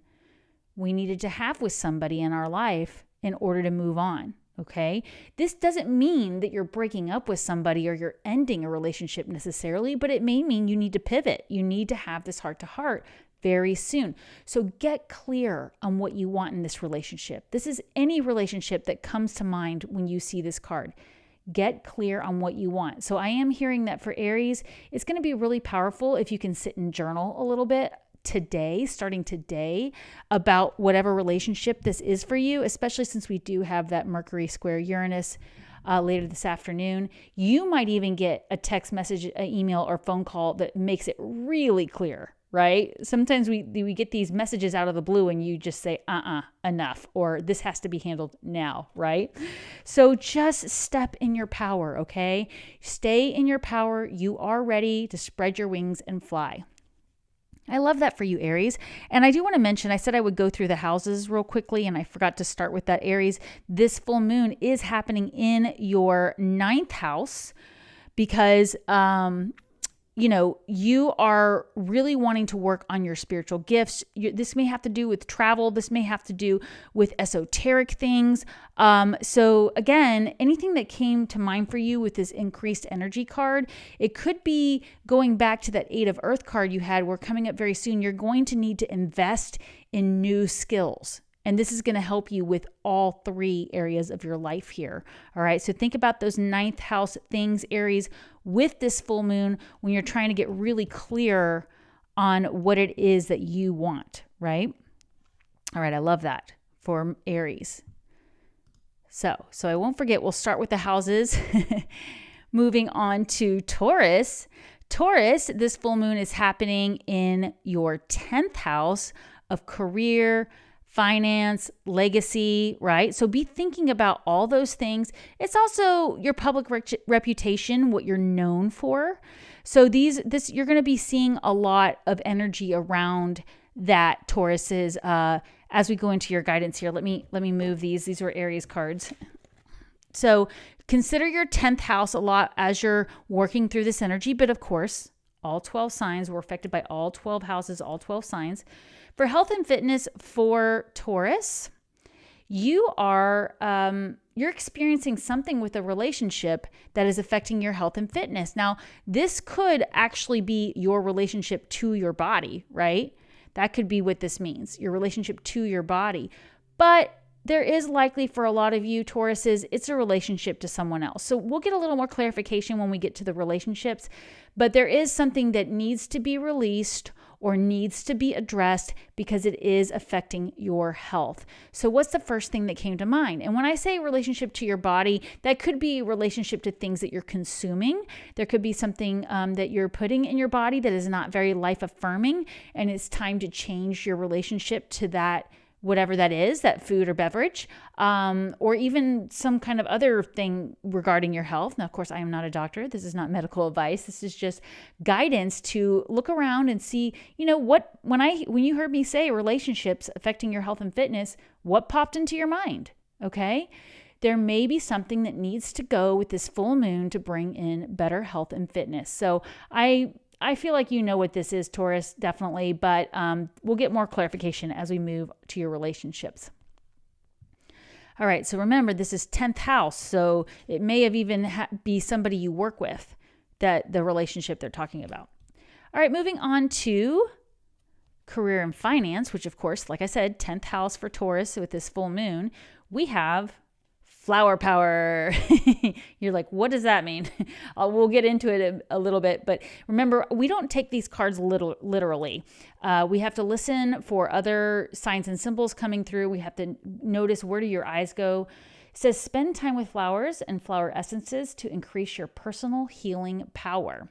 we needed to have with somebody in our life in order to move on. Okay? This doesn't mean that you're breaking up with somebody or you're ending a relationship necessarily, but it may mean you need to pivot. You need to have this heart to heart very soon. So get clear on what you want in this relationship. This is any relationship that comes to mind when you see this card. Get clear on what you want. So I am hearing that for Aries, it's going to be really powerful if you can sit and journal a little bit today, starting today, about whatever relationship this is for you, especially since we do have that Mercury square Uranus later this afternoon. You might even get a text message, an email, or phone call that makes it really clear, right? Sometimes we get these messages out of the blue and you just say, enough, or this has to be handled now, right? So just step in your power, okay? Stay in your power. You are ready to spread your wings and fly. I love that for you, Aries. And I do want to mention, I said I would go through the houses real quickly, and I forgot to start with that, Aries. This full moon is happening in your 9th house because you are really wanting to work on your spiritual gifts. This may have to do with travel. This may have to do with esoteric things. So again, anything that came to mind for you with this increased energy card, it could be going back to that 8 of Earth card you had. We're coming up very soon. You're going to need to invest in new skills. And this is going to help you with all 3 areas of your life here. All right. So think about those 9th house things, Aries, with this full moon when you're trying to get really clear on what it is that you want. Right. All right. I love that for Aries. So I won't forget, we'll start with the houses. Moving on to Taurus. Taurus, this full moon is happening in your 10th house of career, finance, legacy, right? So be thinking about all those things. It's also your public reputation, what you're known for. So you're going to be seeing a lot of energy around that, Tauruses. As we go into your guidance here, let me move these. These were Aries cards. So consider your 10th house a lot as you're working through this energy. But of course, all 12 signs were affected by all 12 houses, all 12 signs. For health and fitness for Taurus, you're experiencing something with a relationship that is affecting your health and fitness. Now, this could actually be your relationship to your body, right? That could be what this means, your relationship to your body. But there is likely for a lot of you Tauruses, it's a relationship to someone else. So we'll get a little more clarification when we get to the relationships, but there is something that needs to be released or needs to be addressed because it is affecting your health. So what's the first thing that came to mind? And when I say relationship to your body, that could be a relationship to things that you're consuming. There could be something that you're putting in your body that is not very life affirming, and it's time to change your relationship to that, whatever that is, that food or beverage, or even some kind of other thing regarding your health. Now, of course, I am not a doctor. This is not medical advice. This is just guidance to look around and see, when you heard me say relationships affecting your health and fitness, what popped into your mind? Okay. There may be something that needs to go with this full moon to bring in better health and fitness. So I feel like you know what this is, Taurus, definitely, but we'll get more clarification as we move to your relationships. All right, so remember, this is 10th house, so it may have even be somebody you work with, that the relationship they're talking about. All right, moving on to career and finance, which of course, like I said, 10th house for Taurus with this full moon, we have flower power. You're like, what does that mean? We'll get into it a little bit, but remember, we don't take these cards literally. We have to listen for other signs and symbols coming through. We have to notice, where do your eyes go? It says, spend time with flowers and flower essences to increase your personal healing power.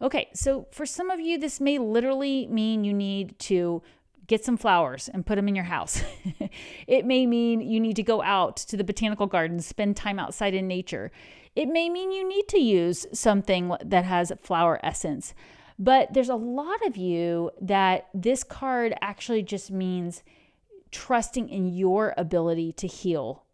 Okay, so for some of you, this may literally mean you need to get some flowers and put them in your house. It may mean you need to go out to the botanical gardens, spend time outside in nature. It may mean you need to use something that has flower essence. But there's a lot of you that this card actually just means trusting in your ability to heal,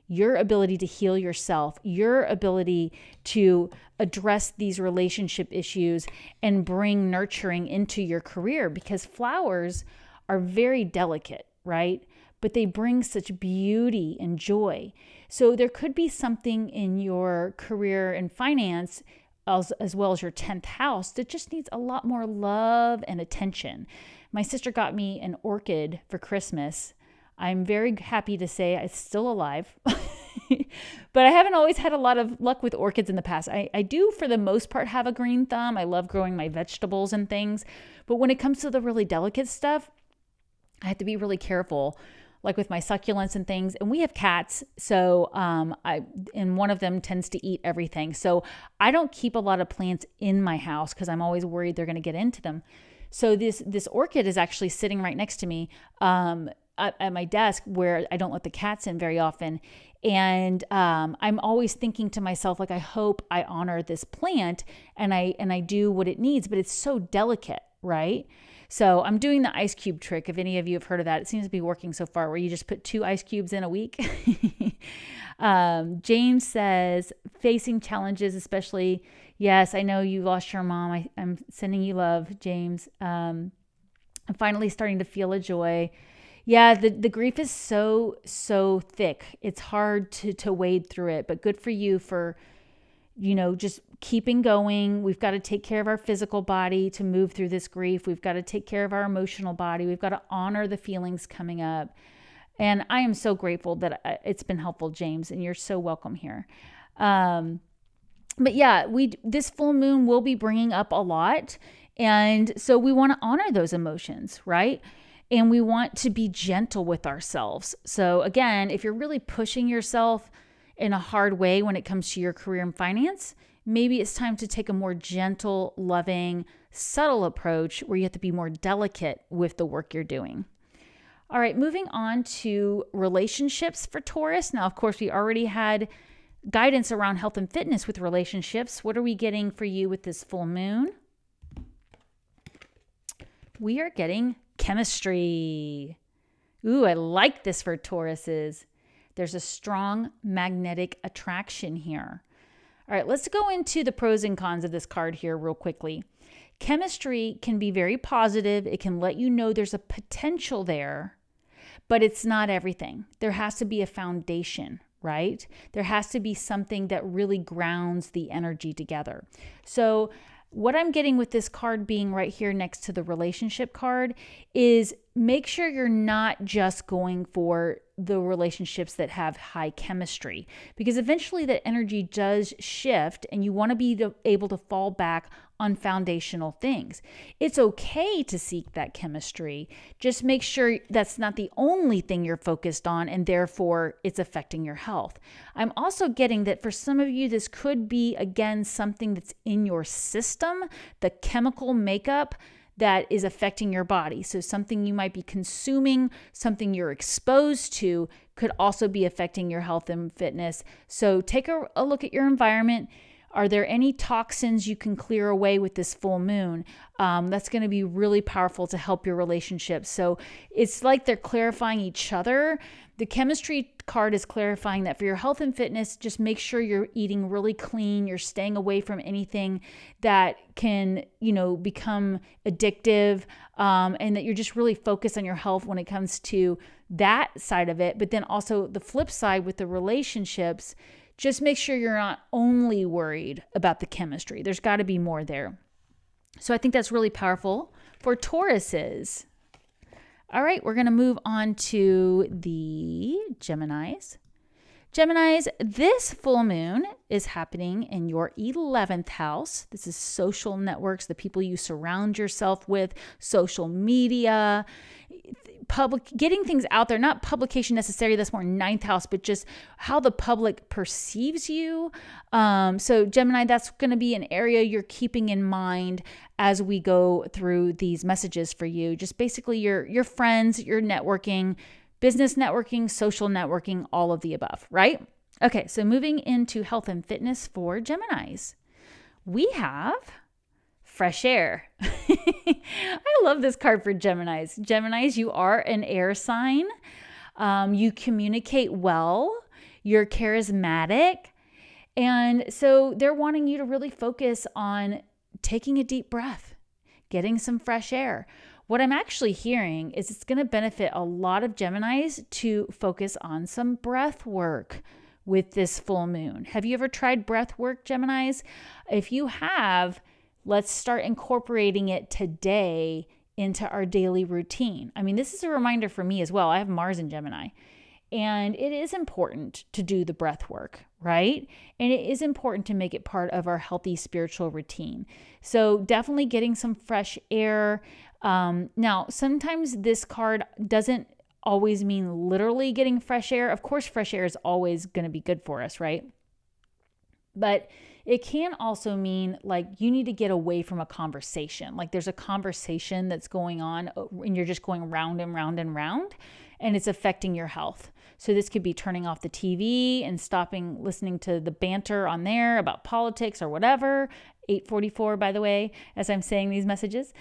your ability to heal yourself, your ability to address these relationship issues and bring nurturing into your career, because flowers are very delicate, right? But they bring such beauty and joy. So there could be something in your career and finance, as well as your 10th house, that just needs a lot more love and attention. My sister got me an orchid for Christmas. I'm very happy to say it's still alive. But I haven't always had a lot of luck with orchids in the past. I do, for the most part, have a green thumb. I love growing my vegetables and things. But when it comes to the really delicate stuff, I have to be really careful, like with my succulents and things. And we have cats, so and one of them tends to eat everything. So I don't keep a lot of plants in my house because I'm always worried they're going to get into them. So this orchid is actually sitting right next to me at my desk, where I don't let the cats in very often. And I'm always thinking to myself, like, I hope I honor this plant and I do what it needs, but it's so delicate, right? So I'm doing the ice cube trick. If any of you have heard of that, it seems to be working so far, where you just put 2 ice cubes in a week. James says, facing challenges, especially, Yes, I know you lost your mom. I'm sending you love, James. I'm finally starting to feel a joy. Yeah, the grief is so thick. It's hard to wade through it, but good for you for, just keeping going. We've got to take care of our physical body to move through this grief. We've got to take care of our emotional body. We've got to honor the feelings coming up. And I am so grateful that it's been helpful, James, and you're so welcome here. But yeah, this full moon will be bringing up a lot. And so we want to honor those emotions, right? And we want to be gentle with ourselves. So again, if you're really pushing yourself in a hard way when it comes to your career and finance, maybe it's time to take a more gentle, loving, subtle approach where you have to be more delicate with the work you're doing. All right, moving on to relationships for Taurus. Now, of course, we already had guidance around health and fitness with relationships. What are we getting for you with this full moon? We are getting chemistry. Ooh, I like this for Tauruses. There's a strong magnetic attraction here. All right, let's go into the pros and cons of this card here real quickly. Chemistry can be very positive. It can let you know there's a potential there, but it's not everything. There has to be a foundation, right? There has to be something that really grounds the energy together. So what I'm getting with this card being right here next to the relationship card is make sure you're not just going for the relationships that have high chemistry, because eventually that energy does shift and you want to be able to fall back on foundational things. It's okay to seek that chemistry. Just make sure that's not the only thing you're focused on and therefore it's affecting your health. I'm also getting that for some of you, this could be, again, something that's in your system, the chemical makeup that is affecting your body. So something you might be consuming, something you're exposed to could also be affecting your health and fitness. So take a look at your environment. Are there any toxins you can clear away with this full moon? That's going to be really powerful to help your relationships. So it's like they're clarifying each other. The chemistry card is clarifying that for your health and fitness, just make sure you're eating really clean. You're staying away from anything that can, become addictive, and that you're just really focused on your health when it comes to that side of it. But then also the flip side with the relationships, just make sure you're not only worried about the chemistry. There's got to be more there. So I think that's really powerful for Tauruses. All right, we're going to move on to the Geminis. Geminis, this full moon is happening in your 11th house. This is social networks, the people you surround yourself with, social media, getting things out there, not publication necessarily, that's more 9th house, but just how the public perceives you. So Gemini, that's going to be an area you're keeping in mind as we go through these messages for you. Just basically your friends, your networking, business networking, social networking, all of the above, right? Okay, so moving into health and fitness for Geminis. We have fresh air. I love this card for Geminis. Geminis, you are an air sign. You communicate well. You're charismatic. And so they're wanting you to really focus on taking a deep breath, getting some fresh air. What I'm actually hearing is it's going to benefit a lot of Geminis to focus on some breath work with this full moon. Have you ever tried breath work, Geminis? If you have, let's start incorporating it today into our daily routine. I mean, this is a reminder for me as well. I have Mars in Gemini, and it is important to do the breath work, right? And it is important to make it part of our healthy spiritual routine. So definitely getting some fresh air. Now, sometimes this card doesn't always mean literally getting fresh air. Of course, fresh air is always going to be good for us, right? But it can also mean like you need to get away from a conversation. Like there's a conversation that's going on and you're just going round and round and round, and it's affecting your health. So this could be turning off the TV and stopping listening to the banter on there about politics or whatever. 8:44, by the way, as I'm saying these messages.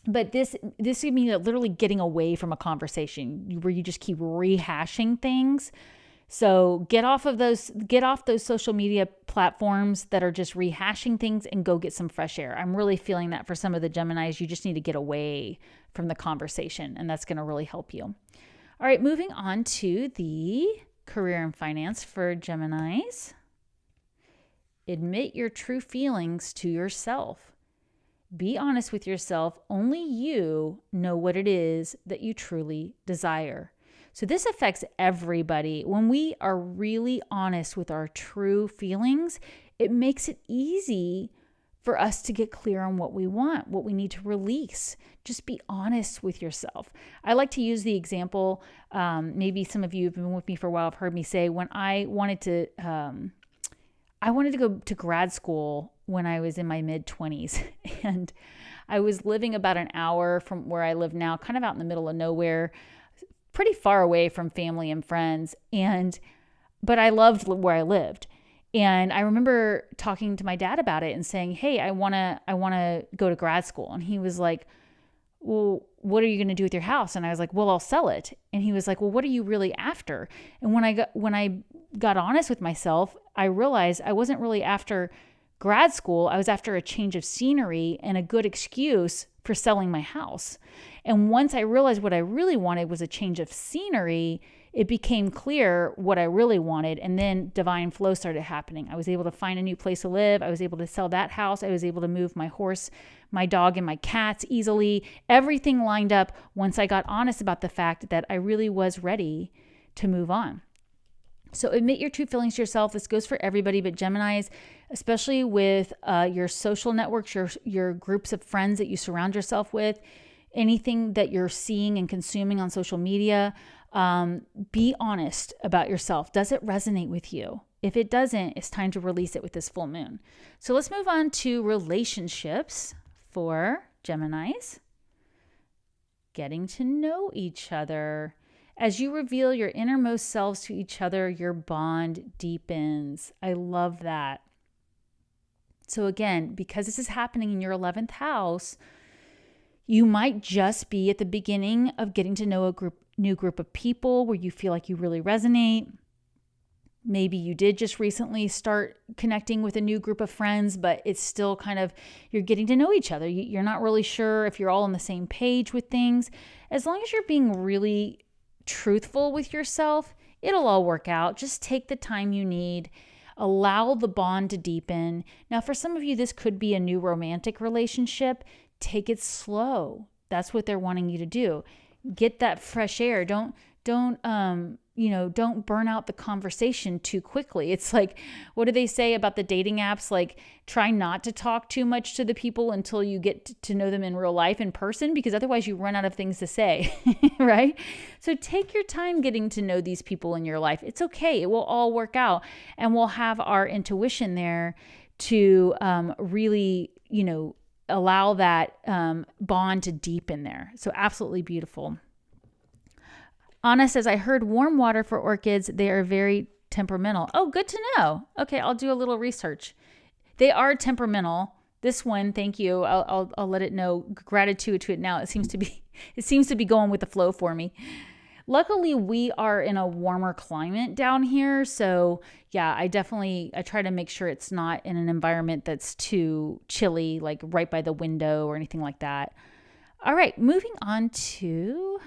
But this would mean literally getting away from a conversation where you just keep rehashing things. So get off those social media platforms that are just rehashing things and go get some fresh air. I'm really feeling that for some of the Geminis. You just need to get away from the conversation, and that's going to really help you. All right, moving on to the career and finance for Geminis. Admit your true feelings to yourself. Be honest with yourself. Only you know what it is that you truly desire. So this affects everybody. When we are really honest with our true feelings, it makes it easy for us to get clear on what we want, what we need to release. Just be honest with yourself. I like to use the example, maybe some of you have been with me for a while, have heard me say, when I wanted to go to grad school when I was in my mid-20s, and I was living about an hour from where I live now, kind of out in the middle of nowhere, pretty far away from family and friends, but I loved where I lived. And I remember talking to my dad about it and saying, hey, I want to go to grad school. And he was like, well, what are you going to do with your house? And I was like, well, I'll sell it. And he was like, well, what are you really after? And when I got honest with myself, I realized I wasn't really after grad school. I was after a change of scenery and a good excuse for selling my house. And once I realized what I really wanted was a change of scenery, it became clear what I really wanted. And then divine flow started happening. I was able to find a new place to live. I was able to sell that house. I was able to move my horse, my dog, and my cats easily. Everything lined up once I got honest about the fact that I really was ready to move on. So admit your true feelings to yourself. This goes for everybody, but Geminis, especially with your social networks, your groups of friends that you surround yourself with, anything that you're seeing and consuming on social media, be honest about yourself. Does it resonate with you? If it doesn't, it's time to release it with this full moon. So let's move on to relationships for Geminis. Getting to know each other. As you reveal your innermost selves to each other, your bond deepens. I love that. So again, because this is happening in your 11th house, you might just be at the beginning of getting to know a new group of people where you feel like you really resonate. Maybe you did just recently start connecting with a new group of friends, but it's still kind of, you're getting to know each other. You're not really sure if you're all on the same page with things. As long as you're being really truthful with yourself, it'll all work out. Just take the time you need. Allow the bond to deepen. Now, for some of you, this could be a new romantic relationship. Take it slow. That's what they're wanting you to do. Get that fresh air. Don't burn out the conversation too quickly. It's like, what do they say about the dating apps? Like, try not to talk too much to the people until you get to know them in real life in person, because otherwise you run out of things to say, right? So take your time getting to know these people in your life. It's okay. It will all work out, and we'll have our intuition there to really, allow that bond to deepen there. So absolutely beautiful. Anna says, I heard warm water for orchids. They are very temperamental. Oh, good to know. Okay, I'll do a little research. They are temperamental. This one, thank you. I'll let it know. Gratitude to it now. It seems to be going with the flow for me. Luckily, we are in a warmer climate down here. So yeah, I try to make sure it's not in an environment that's too chilly, like right by the window or anything like that. All right, moving on to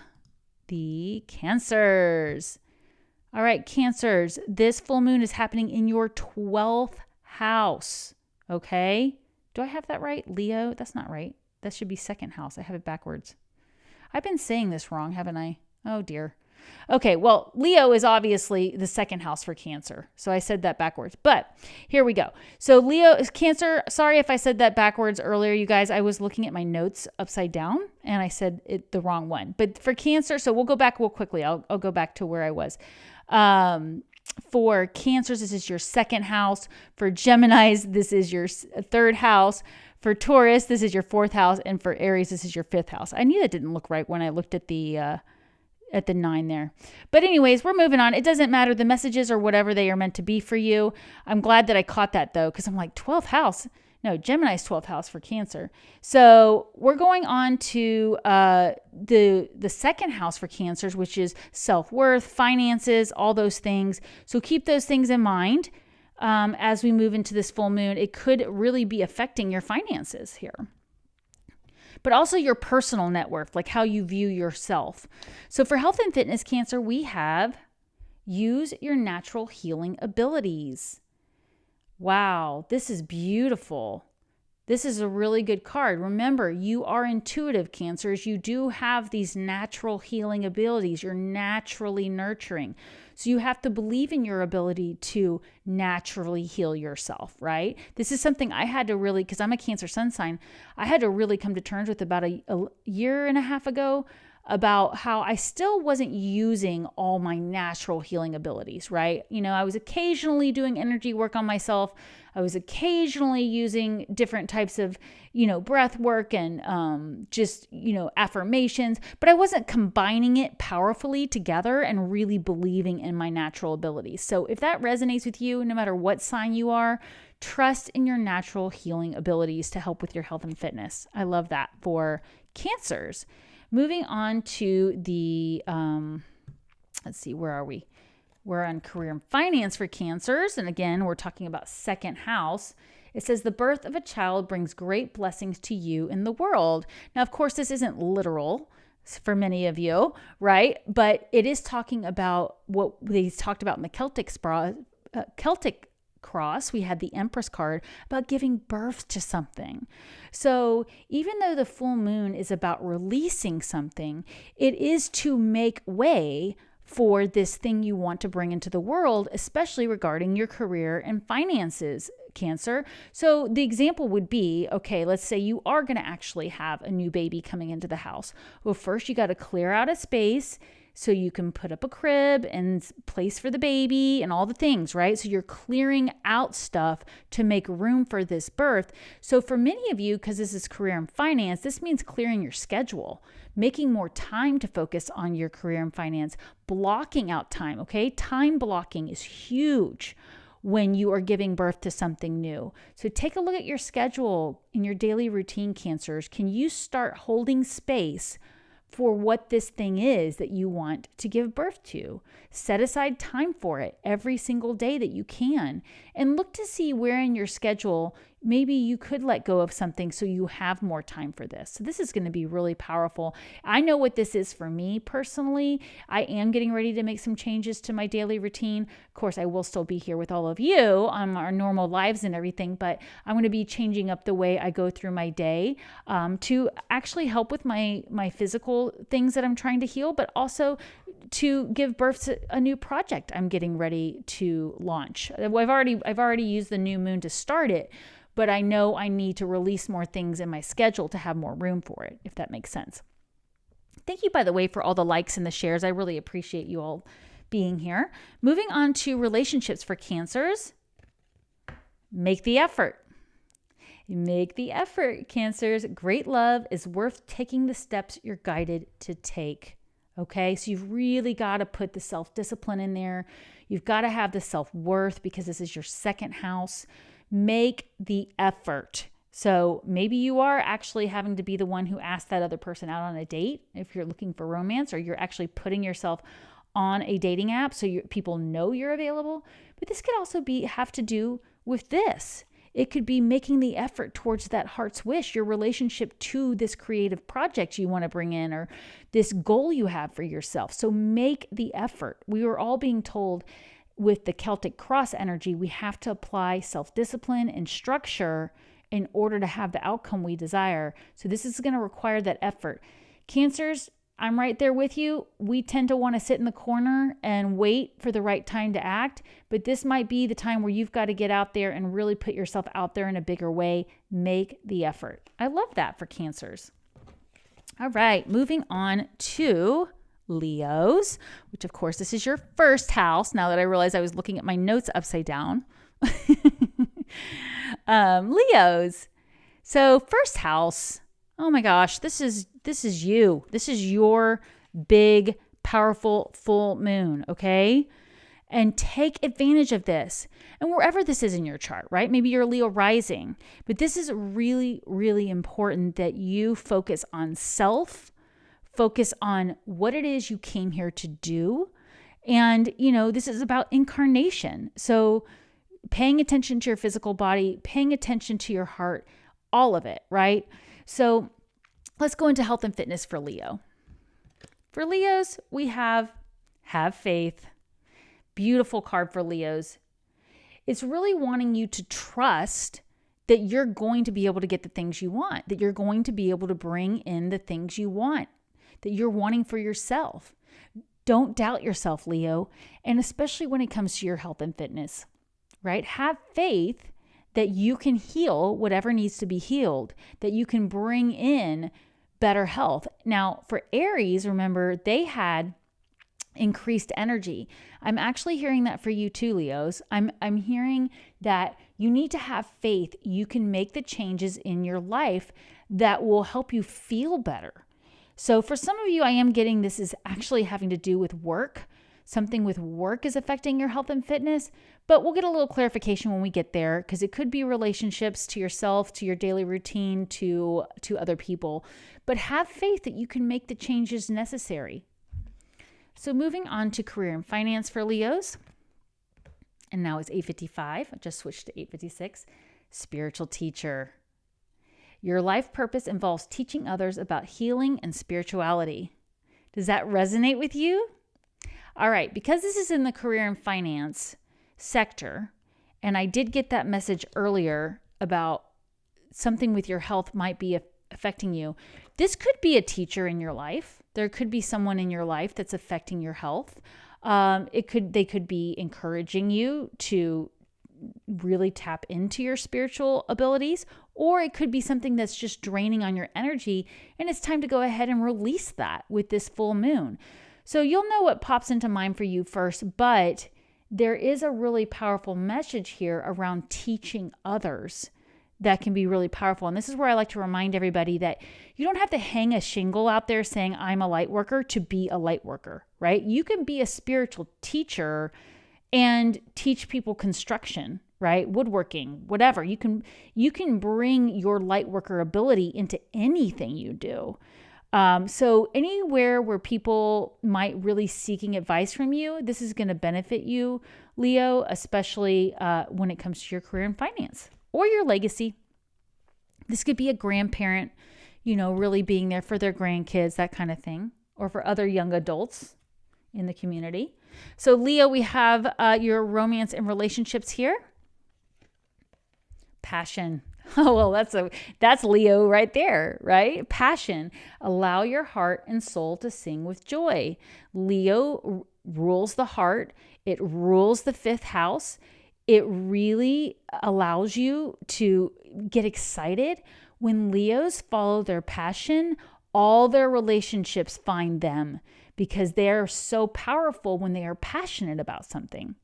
the Cancers. All right, Cancers, this full moon is happening in your 12th house. Okay. Do I have that right? Leo? That's not right. That should be second house. I have it backwards. I've been saying this wrong, haven't I? Oh dear. Okay, well, Leo is obviously the second house for Cancer. So I said that backwards, but here we go. So Leo is Cancer. Sorry if I said that backwards earlier, you guys. I was looking at my notes upside down and I said it the wrong one. But for Cancer, so we'll go back real quickly. I'll go back to where I was. For Cancers, this is your second house. For Geminis, this is your third house. For Taurus, this is your fourth house. And for Aries, this is your fifth house. I knew that didn't look right when I looked at the 9 there. But anyways, we're moving on. It doesn't matter. The messages are whatever they are meant to be for you. I'm glad that I caught that though, because I'm like, 12th house. No, Gemini's 12th house for Cancer. So we're going on to the second house for Cancers, which is self-worth, finances, all those things. So keep those things in mind as we move into this full moon. It could really be affecting your finances here, but also your personal net worth, like how you view yourself. So for health and fitness, Cancer, we have use your natural healing abilities. Wow, this is beautiful. This is a really good card. Remember, you are intuitive, Cancers. You do have these natural healing abilities. You're naturally nurturing. So you have to believe in your ability to naturally heal yourself, right? This is something I had to really, because I'm a Cancer sun sign, I had to really come to terms with about a year and a half ago, about how I still wasn't using all my natural healing abilities, right? You know, I was occasionally doing energy work on myself. I was occasionally using different types of, breath work and just, affirmations, but I wasn't combining it powerfully together and really believing in my natural abilities. So if that resonates with you, no matter what sign you are, trust in your natural healing abilities to help with your health and fitness. I love that for Cancers. Moving on to the, let's see, where are we? We're on career and finance for Cancers. And again, we're talking about second house. It says the birth of a child brings great blessings to you in the world. Now, of course, this isn't literal for many of you, right? But it is talking about what they talked about in the Celtic cross. We had the Empress card about giving birth to something. So even though the full moon is about releasing something, it is to make way for this thing you want to bring into the world, especially regarding your career and finances, Cancer. So the example would be, okay, let's say you are going to actually have a new baby coming into the house. Well, first you got to clear out a space so you can put up a crib and place for the baby and all the things, right? So you're clearing out stuff to make room for this birth. So for many of you, because this is career and finance, this means clearing your schedule, making more time to focus on your career and finance, blocking out time, okay? Time blocking is huge when you are giving birth to something new. So take a look at your schedule in your daily routine, Cancers. Can you start holding space for what this thing is that you want to give birth to? Set aside time for it every single day that you can, and look to see where in your schedule maybe you could let go of something so you have more time for this. So this is going to be really powerful. I know what this is for me personally. I am getting ready to make some changes to my daily routine. Of course, I will still be here with all of you on our normal lives and everything, but I'm going to be changing up the way I go through my day to actually help with my physical things that I'm trying to heal, but also to give birth to a new project I'm getting ready to launch. I've already used the new moon to start it, but I know I need to release more things in my schedule to have more room for it, if that makes sense. Thank you, by the way, for all the likes and the shares. I really appreciate you all being here. Moving on to relationships for Cancers. Make the effort. Make the effort, Cancers. Great love is worth taking the steps you're guided to take. Okay, so you've really got to put the self-discipline in there. You've got to have the self-worth because this is your second house. Make the effort. So maybe you are actually having to be the one who asked that other person out on a date if you're looking for romance, or you're actually putting yourself on a dating app so people know you're available. But this could also have to do with this. It could be making the effort towards that heart's wish, your relationship to this creative project you want to bring in, or this goal you have for yourself. So make the effort. We were all being told with the Celtic cross energy, we have to apply self-discipline and structure in order to have the outcome we desire. So this is going to require that effort. Cancers, I'm right there with you. We tend to want to sit in the corner and wait for the right time to act, but this might be the time where you've got to get out there and really put yourself out there in a bigger way. Make the effort. I love that for Cancers. All right, moving on to Leos, which of course this is your first house. Now that I realize I was looking at my notes upside down. Leos. So first house. Oh my gosh, this is you. This is your big, powerful full moon, okay? and take advantage of this. And wherever this is in your chart, right? Maybe you're a Leo rising, but this is really, really important that you focus on self, focus on what it is you came here to do. And, this is about incarnation. So paying attention to your physical body, paying attention to your heart, all of it, right? So let's go into health and fitness for Leo. For Leos, we have faith. Beautiful card for Leos. It's really wanting you to trust that you're going to be able to get the things you want, that you're going to be able to bring in the things you want, that you're wanting for yourself. Don't doubt yourself, Leo, and especially when it comes to your health and fitness, right? Have faith that you can heal whatever needs to be healed, that you can bring in better health. Now, for Aries, remember, they had increased energy. I'm actually hearing that for you too, Leos. I'm hearing that you need to have faith you can make the changes in your life that will help you feel better. So for some of you, I am getting this is actually having to do with work. Something with work is affecting your health and fitness, but we'll get a little clarification when we get there, because it could be relationships to yourself, to your daily routine, to other people. But have faith that you can make the changes necessary. So moving on to career and finance for Leos. And now it's 8:55. I just switched to 8:56. Spiritual teacher. Your life purpose involves teaching others about healing and spirituality. Does that resonate with you? All right, because this is in the career and finance sector, and I did get that message earlier about something with your health might be affecting you. This could be a teacher in your life. There could be someone in your life that's affecting your health. They could be encouraging you to really tap into your spiritual abilities, or it could be something that's just draining on your energy, and it's time to go ahead and release that with this full moon. So you'll know what pops into mind for you first, but there is a really powerful message here around teaching others that can be really powerful. And this is where I like to remind everybody that you don't have to hang a shingle out there saying, I'm a light worker, to be a light worker, right? You can be a spiritual teacher and teach people construction, right? Woodworking, whatever. You can bring your light worker ability into anything you do. So anywhere where people might really seeking advice from you, this is going to benefit you, Leo, especially when it comes to your career and finance or your legacy. This could be a grandparent, really being there for their grandkids, that kind of thing, or for other young adults in the community. So Leo, we have your romance and relationships here. Passion. Oh, well, that's Leo right there, right? Passion. Allow your heart and soul to sing with joy. Leo rules the heart. It rules the fifth house. It really allows you to get excited. When Leos follow their passion, all their relationships find them, because they are so powerful when they are passionate about something.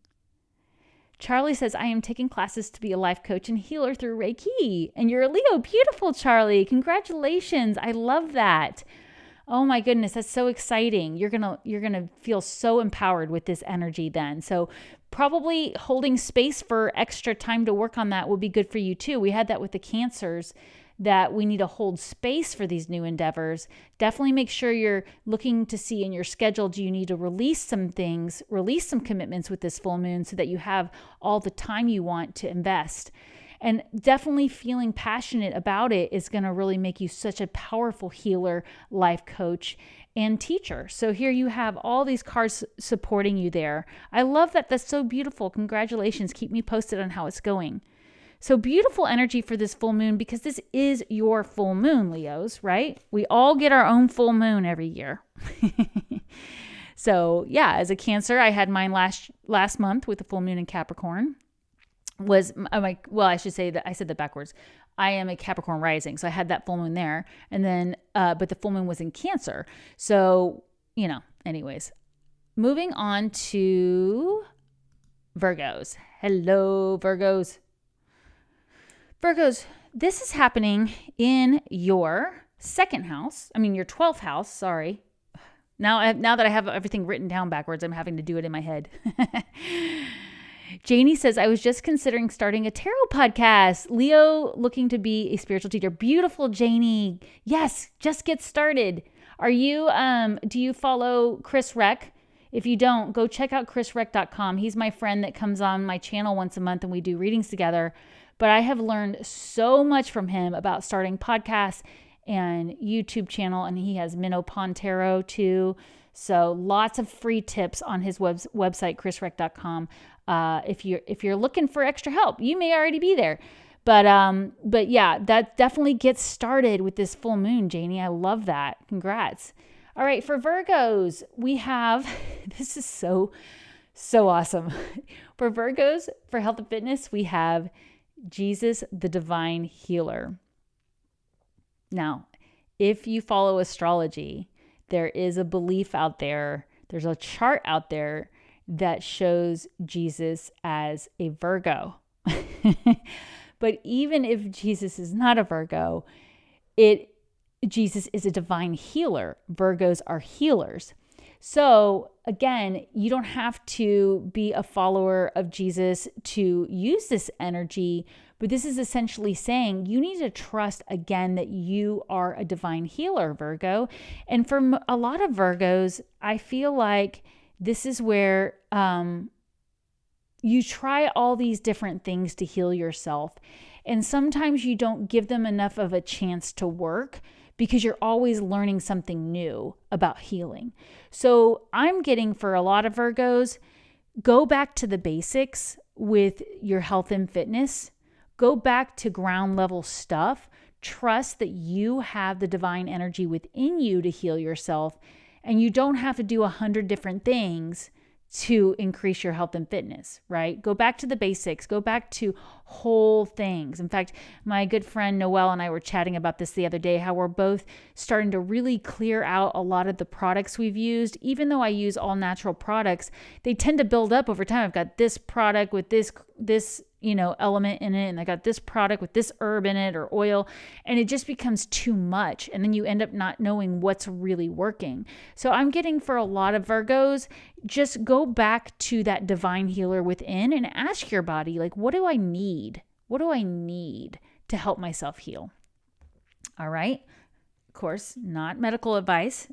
Charlie says, I am taking classes to be a life coach and healer through Reiki. And you're a Leo. Beautiful, Charlie. Congratulations. I love that. Oh my goodness, that's so exciting. You're gonna feel so empowered with this energy then. So probably holding space for extra time to work on that will be good for you too. We had that with the Cancers, that we need to hold space for these new endeavors. Definitely make sure you're looking to see in your schedule, do you need to release some things, release some commitments with this full moon so that you have all the time you want to invest. And definitely feeling passionate about it is going to really make you such a powerful healer, life coach, and teacher. So here you have all these cards supporting you there. I love that. That's so beautiful. Congratulations. Keep me posted on how it's going. So beautiful energy for this full moon, because this is your full moon, Leos, right? We all get our own full moon every year. So yeah, as a Cancer, I had mine last month with the full moon in Capricorn. I should say that I said that backwards. I am a Capricorn rising, so I had that full moon there, and then but the full moon was in Cancer. So anyways, moving on to Virgos. Hello, Virgos. Virgos, this is happening in your second house. Your 12th house, sorry. Now that I have everything written down backwards, I'm having to do it in my head. Janie says, I was just considering starting a tarot podcast. Leo looking to be a spiritual teacher. Beautiful, Janie. Yes, just get started. Are you, do you follow Chris Reck? If you don't, go check out chrisreck.com. He's my friend that comes on my channel once a month and we do readings together. But I have learned so much from him about starting podcasts and YouTube channel. And he has Minnow Pond Tarot too. So lots of free tips on his website, chrisreck.com. If you're looking for extra help, you may already be there. But yeah, that definitely gets started with this full moon, Janie. I love that. Congrats. All right, for Virgos, we have, this is so awesome. For Virgos, for health and fitness, we have Jesus, the divine healer. Now, if you follow astrology, there is a belief out there, there's a chart out there that shows Jesus as a Virgo. But even if Jesus is not a Virgo, Jesus is a divine healer. Virgos are healers. So again, you don't have to be a follower of Jesus to use this energy, but this is essentially saying you need to trust again that you are a divine healer, Virgo. And for a lot of Virgos, I feel like this is where you try all these different things to heal yourself. And sometimes you don't give them enough of a chance to work because you're always learning something new about healing. So I'm getting for a lot of Virgos, go back to the basics with your health and fitness. Go back to ground level stuff. Trust that you have the divine energy within you to heal yourself. And you don't have to do 100 different things to increase your health and fitness, right? Go back to the basics. Go back to whole things. In fact, my good friend Noelle and I were chatting about this the other day, how we're both starting to really clear out a lot of the products we've used. Even though I use all natural products, they tend to build up over time. I've got this product with this element in it, and I got this product with this herb in it or oil, and it just becomes too much. And then you end up not knowing what's really working. So I'm getting for a lot of Virgos, just go back to that divine healer within and ask your body, like, what do I need? What do I need to help myself heal? All right. Of course, not medical advice.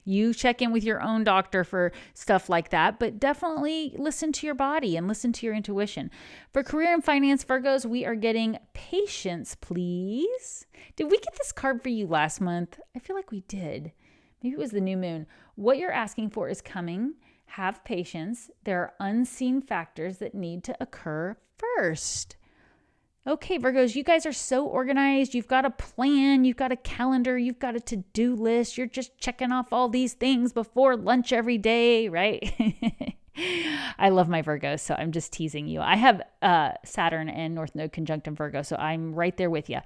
You check in with your own doctor for stuff like that, but definitely listen to your body and listen to your intuition. For career and finance, Virgos, we are getting patience, please. Did we get this card for you last month? I feel like we did. Maybe it was the new moon. What you're asking for is coming. Have patience. There are unseen factors that need to occur first. Okay, Virgos, you guys are so organized. You've got a plan. You've got a calendar. You've got a to-do list. You're just checking off all these things before lunch every day, right? I love my Virgos, so I'm just teasing you. I have Saturn and North Node conjunct in Virgo, so I'm right there with you.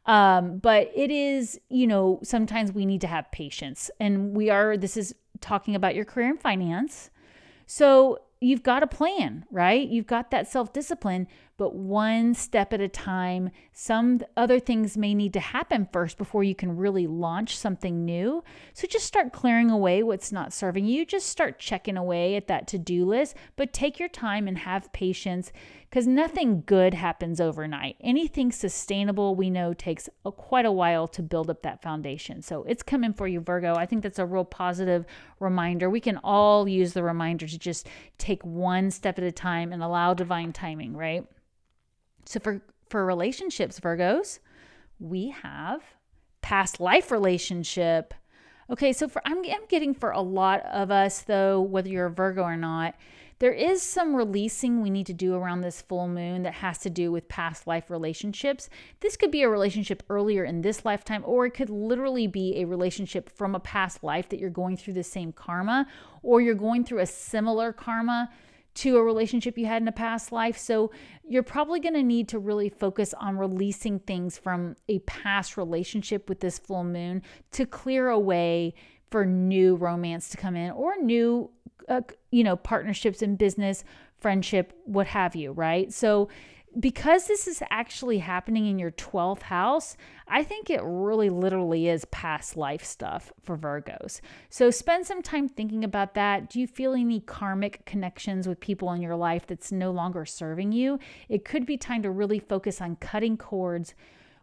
But it is, sometimes we need to have patience. And this is talking about your career and finance. So you've got a plan, right? You've got that self-discipline, but one step at a time. Some other things may need to happen first before you can really launch something new. So just start clearing away what's not serving you. Just start checking away at that to-do list, but take your time and have patience because nothing good happens overnight. Anything sustainable we know takes quite a while to build up that foundation. So it's coming for you, Virgo. I think that's a real positive reminder. We can all use the reminder to just take one step at a time and allow divine timing, right? So for relationships, Virgos, we have past life relationship. Okay, so I'm getting for a lot of us, though, whether you're a Virgo or not, there is some releasing we need to do around this full moon that has to do with past life relationships. This could be a relationship earlier in this lifetime, or it could literally be a relationship from a past life that you're going through the same karma, or you're going through a similar karma to a relationship you had in a past life. So you're probably going to need to really focus on releasing things from a past relationship with this full moon to clear a way for new romance to come in or new, partnerships in business, friendship, what have you, right? So because this is actually happening in your 12th house, I think it really literally is past life stuff for Virgos. So spend some time thinking about that. Do you feel any karmic connections with people in your life that's no longer serving you? It could be time to really focus on cutting cords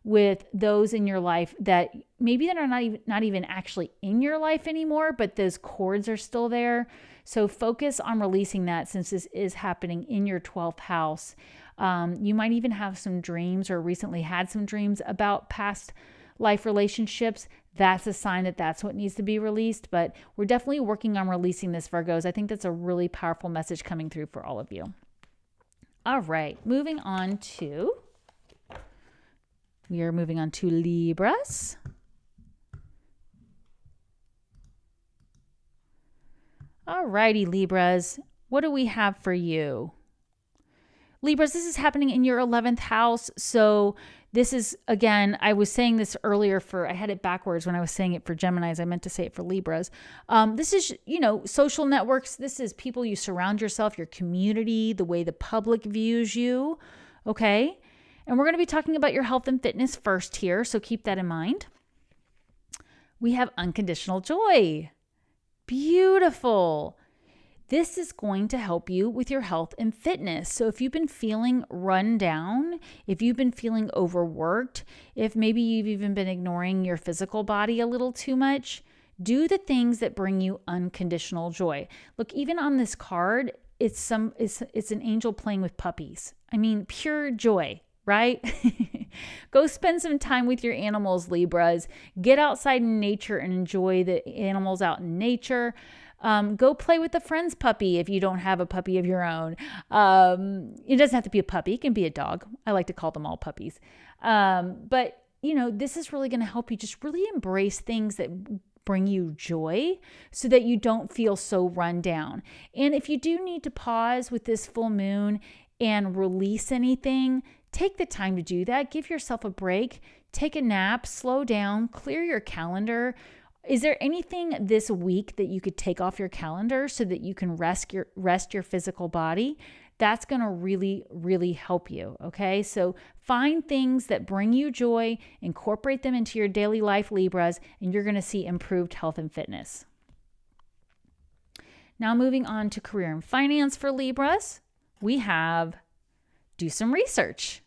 with those in your life that maybe they're not even actually in your life anymore, but those cords are still there. So focus on releasing that, since this is happening in your 12th house. You might even have some dreams, or recently had some dreams about past life relationships. That's a sign that that's what needs to be released. But we're definitely working on releasing this, Virgos. I think that's a really powerful message coming through for all of you. All right, we are moving on to Libras. All righty, Libras, what do we have for you? Libras, this is happening in your 11th house. So this is, again, I was saying this earlier I had it backwards when I was saying it for Geminis. I meant to say it for Libras. This is, social networks. This is people you surround yourself, your community, the way the public views you. Okay. And we're going to be talking about your health and fitness first here. So keep that in mind. We have unconditional joy. Beautiful. This is going to help you with your health and fitness. So if you've been feeling run down, if you've been feeling overworked, if maybe you've even been ignoring your physical body a little too much, do the things that bring you unconditional joy. Look, even on this card, it's an angel playing with puppies. I mean, pure joy, right? Go spend some time with your animals, Libras. Get outside in nature and enjoy the animals out in nature. Go play with a friend's puppy if you don't have a puppy of your own. It doesn't have to be a puppy. It can be a dog. I like to call them all puppies. But this is really going to help you just really embrace things that bring you joy so that you don't feel so run down. And if you do need to pause with this full moon and release anything, take the time to do that. Give yourself a break. Take a nap. Slow down. Clear your calendar. Is there anything this week that you could take off your calendar so that you can rest your physical body? That's going to really, really help you, okay? So find things that bring you joy, incorporate them into your daily life, Libras, and you're going to see improved health and fitness. Now moving on to career and finance for Libras, we have do some research.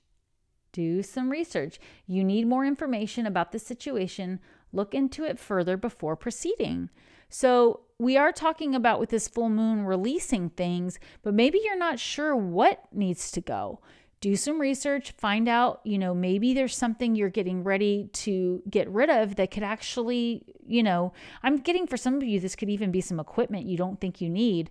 Do some research. You need more information about the situation. Look into it further before proceeding. So we are talking about with this full moon releasing things, but maybe you're not sure what needs to go. Do some research, find out, maybe there's something you're getting ready to get rid of that could actually, I'm getting for some of you, this could even be some equipment you don't think you need.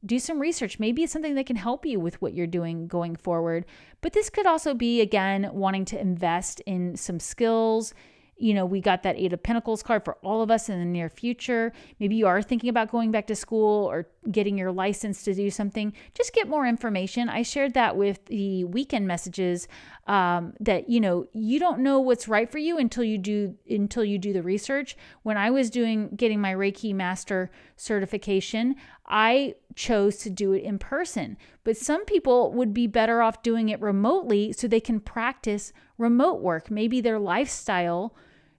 Do some research. Maybe it's something that can help you with what you're doing going forward. But this could also be, again, wanting to invest in some skills. We got that 8 of Pentacles card for all of us in the near future. Maybe you are thinking about going back to school or getting your license to do something. Just get more information. I shared that with the weekend messages that, you don't know what's right for you until you do the research. When I was getting my Reiki Master certification, I chose to do it in person. But some people would be better off doing it remotely so they can practice remote work. Maybe their lifestyle,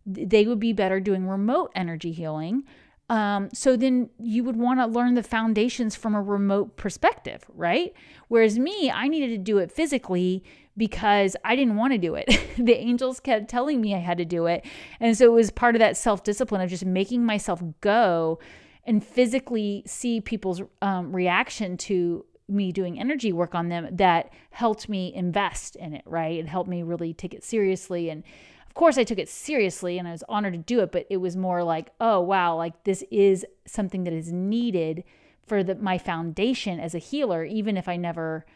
they would be better doing remote energy healing. So then you would want to learn the foundations from a remote perspective, right? Whereas me, I needed to do it physically because I didn't want to do it. The angels kept telling me I had to do it. And so it was part of that self-discipline of just making myself go and physically see people's reaction to me doing energy work on them that helped me invest in it, right? It helped me really take it seriously. And of course I took it seriously and I was honored to do it, but it was more like, oh, wow, like this is something that is needed for my foundation as a healer, even if I never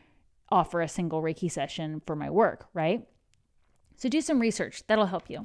offer a single Reiki session for my work, right? So do some research. That'll help you.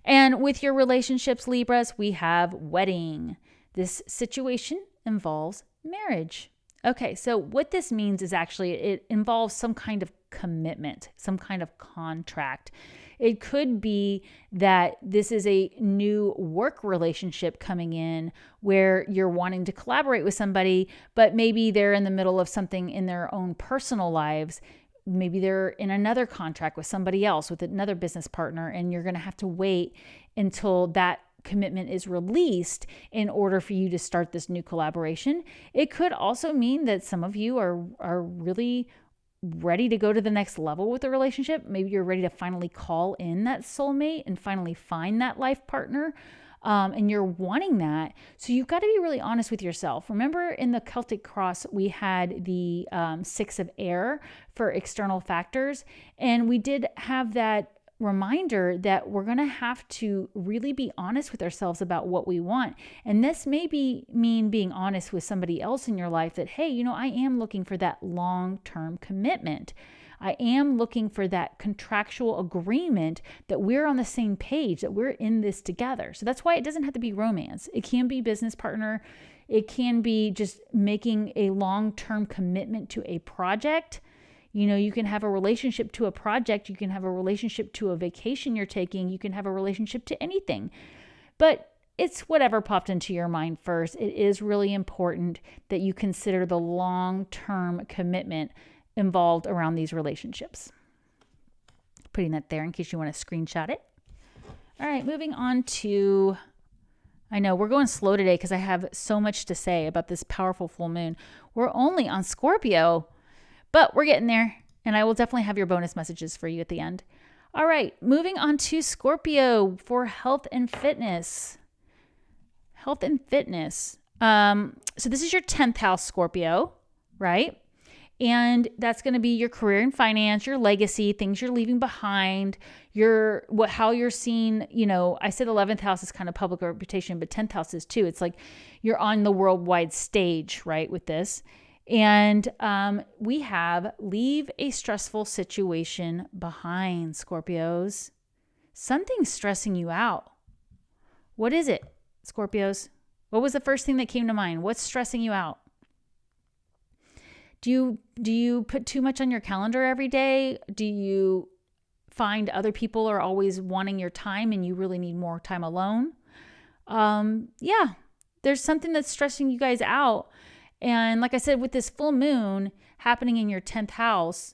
And with your relationships, Libras, we have wedding. This situation involves marriage. Okay, so what this means is actually it involves some kind of commitment, some kind of contract. It could be that this is a new work relationship coming in where you're wanting to collaborate with somebody, but maybe they're in the middle of something in their own personal lives. maybe they're in another contract with somebody else, with another business partner, and you're going to have to wait until that commitment is released in order for you to start this new collaboration. It could also mean that some of you are really ready to go to the next level with the relationship. Maybe you're ready to finally call in that soulmate and finally find that life partner. And you're wanting that. So you've got to be really honest with yourself. Remember in the Celtic cross, we had the 6 of air for external factors. And we did have that reminder that we're going to have to really be honest with ourselves about what we want. And this may mean being honest with somebody else in your life that, hey, I am looking for that long-term commitment. I am looking for that contractual agreement that we're on the same page, that we're in this together. So that's why it doesn't have to be romance. It can be business partner. It can be just making a long-term commitment to a project. You can have a relationship to a project. You can have a relationship to a vacation you're taking. You can have a relationship to anything. But it's whatever popped into your mind first. It is really important that you consider the long-term commitment involved around these relationships. Putting that there in case you want to screenshot it. All right, moving on to, I know we're going slow today because I have so much to say about this powerful full moon. We're only on Scorpio, but we're getting there, and I will definitely have your bonus messages for you at the end. All right, moving on to Scorpio for health and fitness. Health and fitness. So this is your 10th house, Scorpio, right? And that's going to be your career and finance, your legacy, things you're leaving behind, how you're seen. I said 11th house is kind of public reputation, but 10th house is too. It's like you're on the worldwide stage, right, with this. And we have leave a stressful situation behind, Scorpios. Something's stressing you out. What is it, Scorpios? What was the first thing that came to mind? What's stressing you out? Do you put too much on your calendar every day? Do you find other people are always wanting your time and you really need more time alone? Yeah, there's something that's stressing you guys out. And like I said, with this full moon happening in your 10th house,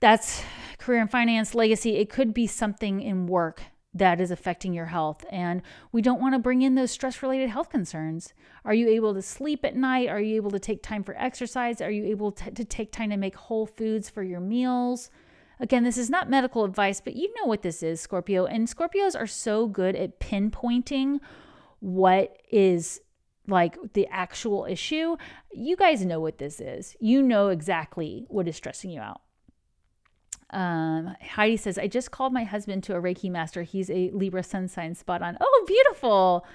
that's career and finance, legacy. It could be something in work that is affecting your health. And we don't want to bring in those stress-related health concerns. Are you able to sleep at night? Are you able to take time for exercise? Are you able to take time to make whole foods for your meals? Again, this is not medical advice, but you know what this is, Scorpio. And Scorpios are so good at pinpointing what is like the actual issue. You guys know what this is. You know exactly what is stressing you out. Heidi says, I just called my husband to a Reiki master. He's a Libra sun sign, spot on. Oh, beautiful.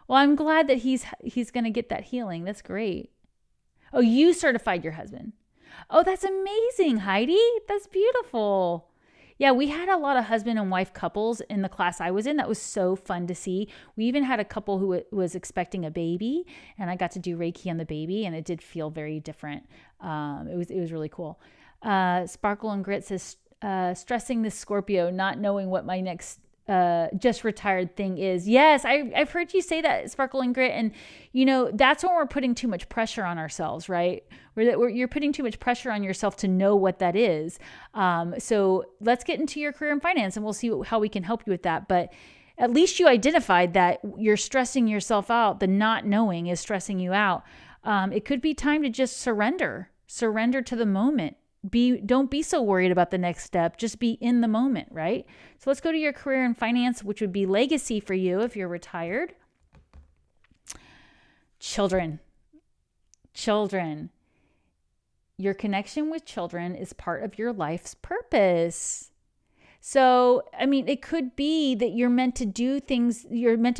Well, I'm glad that he's going to get that healing. That's great. Oh, you certified your husband. Oh, that's amazing, Heidi. That's beautiful. Yeah, we had a lot of husband and wife couples in the class I was in. That was so fun to see. We even had a couple who was expecting a baby, and I got to do Reiki on the baby, and it did feel very different. It was really cool. Sparkle and Grit says, stressing the Scorpio, not knowing what my next just retired thing is. Yes, I've heard you say that, Sparkle and Grit. And, that's when we're putting too much pressure on ourselves, right? You're putting too much pressure on yourself to know what that is. So let's get into your career and finance, and we'll see how we can help you with that. But at least you identified that you're stressing yourself out. The not knowing is stressing you out. It could be time to just surrender to the moment. Don't be so worried about the next step. Just be in the moment, right? So let's go to your career and finance, which would be legacy for you if you're retired. Children. Your connection with children is part of your life's purpose. So, it could be that you're meant to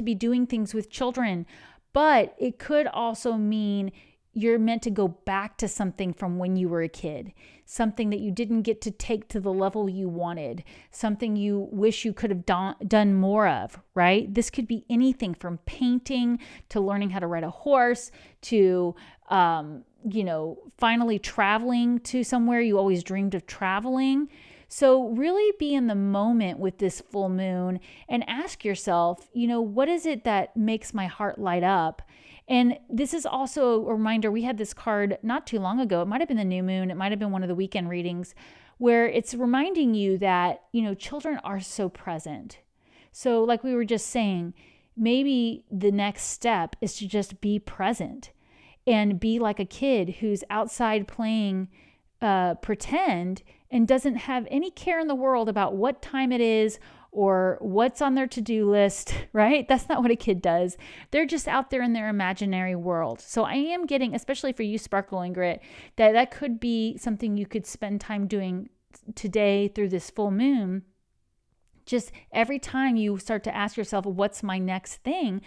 be doing things with children, but it could also mean you're meant to go back to something from when you were a kid, something that you didn't get to take to the level you wanted, something you wish you could have done more of, right? This could be anything from painting to learning how to ride a horse to, finally traveling to somewhere you always dreamed of traveling. So really be in the moment with this full moon and ask yourself, what is it that makes my heart light up? And this is also a reminder. We had this card not too long ago. It might have been the new moon. It might have been one of the weekend readings where it's reminding you that, children are so present. So like we were just saying, maybe the next step is to just be present and be like a kid who's outside playing pretend and doesn't have any care in the world about what time it is or what's on their to-do list, right? That's not what a kid does. They're just out there in their imaginary world. So I am getting, especially for you, Sparkle and Grit, that could be something you could spend time doing today through this full moon. Just every time you start to ask yourself, what's my next thing?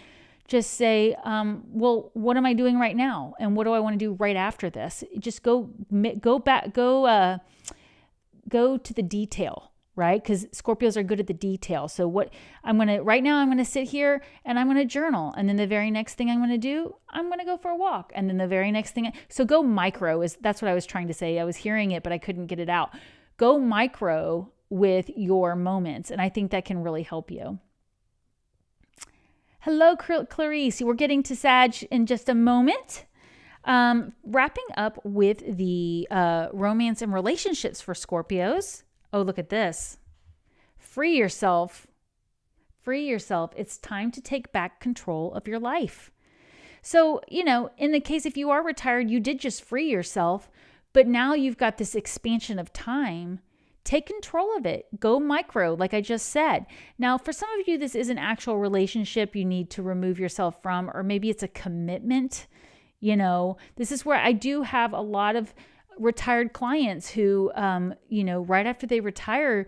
Just say, well, what am I doing right now? And what do I want to do right after this? Just go to the detail. Right? Because Scorpios are good at the detail. So right now I'm going to sit here and I'm going to journal. And then the very next thing I'm going to do, I'm going to go for a walk. And then the very next thing, so go micro that's what I was trying to say. I was hearing it, but I couldn't get it out. Go micro with your moments. And I think that can really help you. Hello, Clarice. We're getting to Sag in just a moment. Wrapping up with the romance and relationships for Scorpios. Oh, look at this. Free yourself. Free yourself. It's time to take back control of your life. So, in the case if you are retired, you did just free yourself, but now you've got this expansion of time. Take control of it. Go micro, like I just said. Now, for some of you, this is an actual relationship you need to remove yourself from, or maybe it's a commitment. This is where I do have a lot of retired clients who, right after they retire,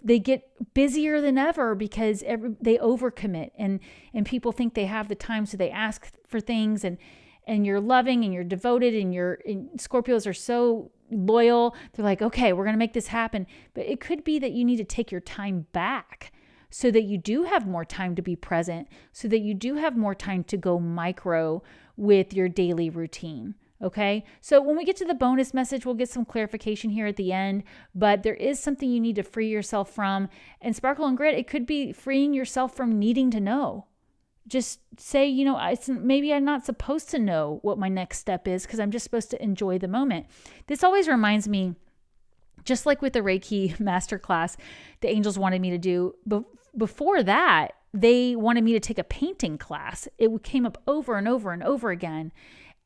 they get busier than ever because they overcommit and people think they have the time. So they ask for things and you're loving and you're devoted and Scorpios are so loyal. They're like, okay, we're going to make this happen. But it could be that you need to take your time back so that you do have more time to be present, so that you do have more time to go micro with your daily routine. Okay, so when we get to the bonus message, we'll get some clarification here at the end, but there is something you need to free yourself from. And Sparkle and Grit, it could be freeing yourself from needing to know. Just say, maybe I'm not supposed to know what my next step is because I'm just supposed to enjoy the moment. This always reminds me, just like with the Reiki masterclass the angels wanted me to do, before that, they wanted me to take a painting class. It came up over and over and over again.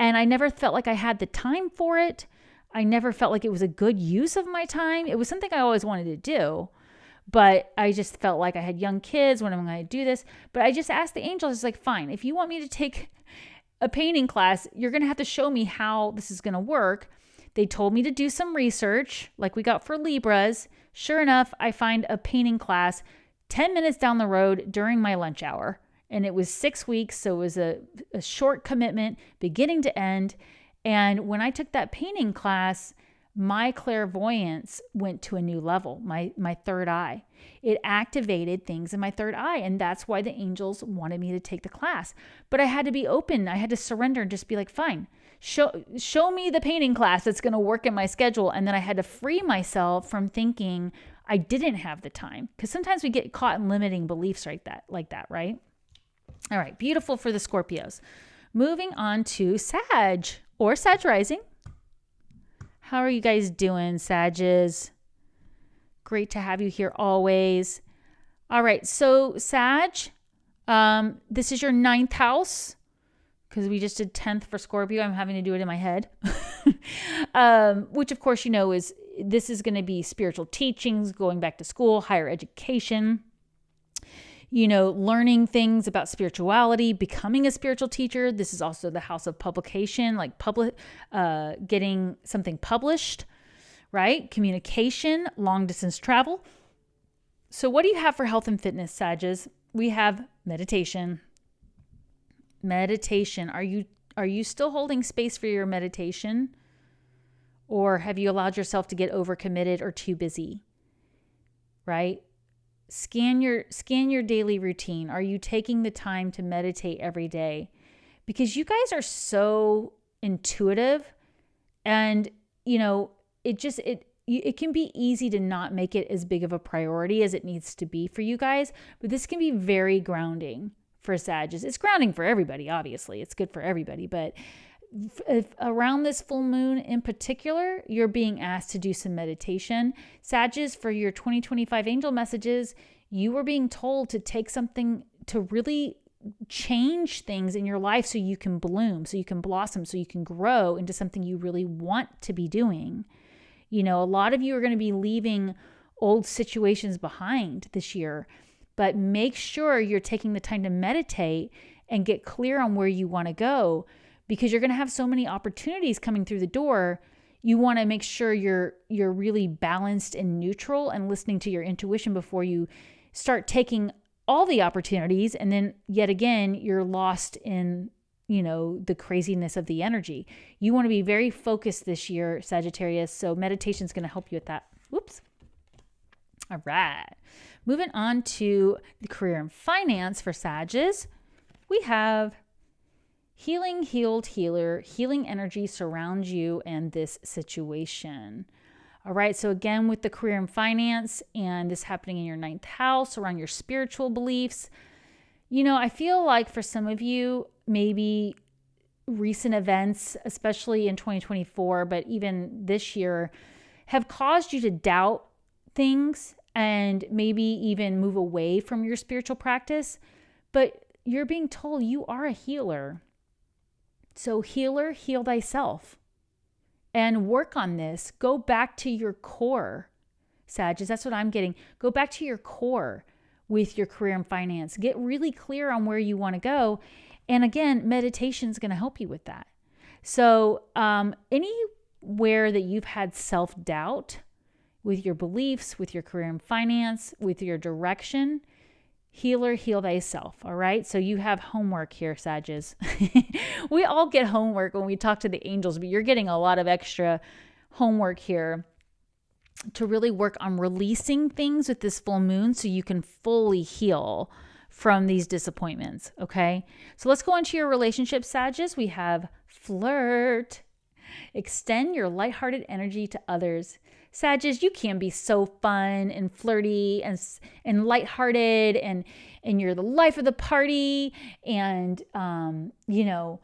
And I never felt like I had the time for it. I never felt like it was a good use of my time. It was something I always wanted to do, but I just felt like I had young kids. When am I going to do this? But I just asked the angels, it's like, fine, if you want me to take a painting class, you're going to have to show me how this is going to work. They told me to do some research like we got for Libras. Sure enough, I find a painting class 10 minutes down the road during my lunch hour. And it was 6 weeks, so it was a short commitment, beginning to end. And when I took that painting class, my clairvoyance went to a new level, my third eye. It activated things in my third eye, and that's why the angels wanted me to take the class. But I had to be open. I had to surrender and just be like, fine, show me the painting class that's going to work in my schedule. And then I had to free myself from thinking I didn't have the time. Because sometimes we get caught in limiting beliefs like that, right? All right, beautiful for the Scorpios. Moving on to Sag or Sag rising. How are you guys doing, Sages? Great to have you here always. All right, so Sag, this is your 9th house because we just did 10th for Scorpio. I'm having to do it in my head, which of course, this is going to be spiritual teachings, going back to school, higher education. Learning things about spirituality, becoming a spiritual teacher. This is also the house of publication, like getting something published, right? Communication, long distance travel. So what do you have for health and fitness, Sages? We have meditation. Meditation. Are you still holding space for your meditation? Or have you allowed yourself to get overcommitted or too busy? Right? Scan your daily routine. Are you taking the time to meditate every day? Because you guys are so intuitive and, it can be easy to not make it as big of a priority as it needs to be for you guys, but this can be very grounding for Sagittarius. It's grounding for everybody, obviously. It's good for everybody. But if around this full moon in particular, you're being asked to do some meditation. Sagittarius, for your 2025 angel messages, you were being told to take something to really change things in your life so you can bloom, so you can blossom, so you can grow into something you really want to be doing. You know, a lot of you are going to be leaving old situations behind this year, but make sure you're taking the time to meditate and get clear on where you want to go, because you're going to have so many opportunities coming through the door. You want to make sure you're really balanced and neutral and listening to your intuition before you start taking all the opportunities, and then yet again, you're lost in, you know, the craziness of the energy. You want to be very focused this year, Sagittarius, so meditation is going to help you with that. Whoops. All right. Moving on to the career and finance for Sagittarius, we have healing, healed, healer. Healing energy surrounds you and this situation. All right, so again, with the career and finance, and this happening in your 9th house, around your spiritual beliefs, you know, I feel like for some of you, maybe recent events, especially in 2024, but even this year, have caused you to doubt things and maybe even move away from your spiritual practice. But you're being told you are a healer. So healer, heal thyself. And work on this. Go back to your core, Sagittarius. That's what I'm getting. Go back to your core with your career and finance. Get really clear on where you want to go. And again, meditation is going to help you with that. So anywhere that you've had self-doubt with your beliefs, with your career and finance, with your direction, healer, heal thyself. All right. So you have homework here, Sagittarius. We all get homework when we talk to the angels, but you're getting a lot of extra homework here to really work on releasing things with this full moon so you can fully heal from these disappointments. Okay. So let's go into your relationship, Sagittarius. We have flirt. Extend your lighthearted energy to others. Sagittarius, you can be so fun and flirty and lighthearted, and you're the life of the party. And, you know,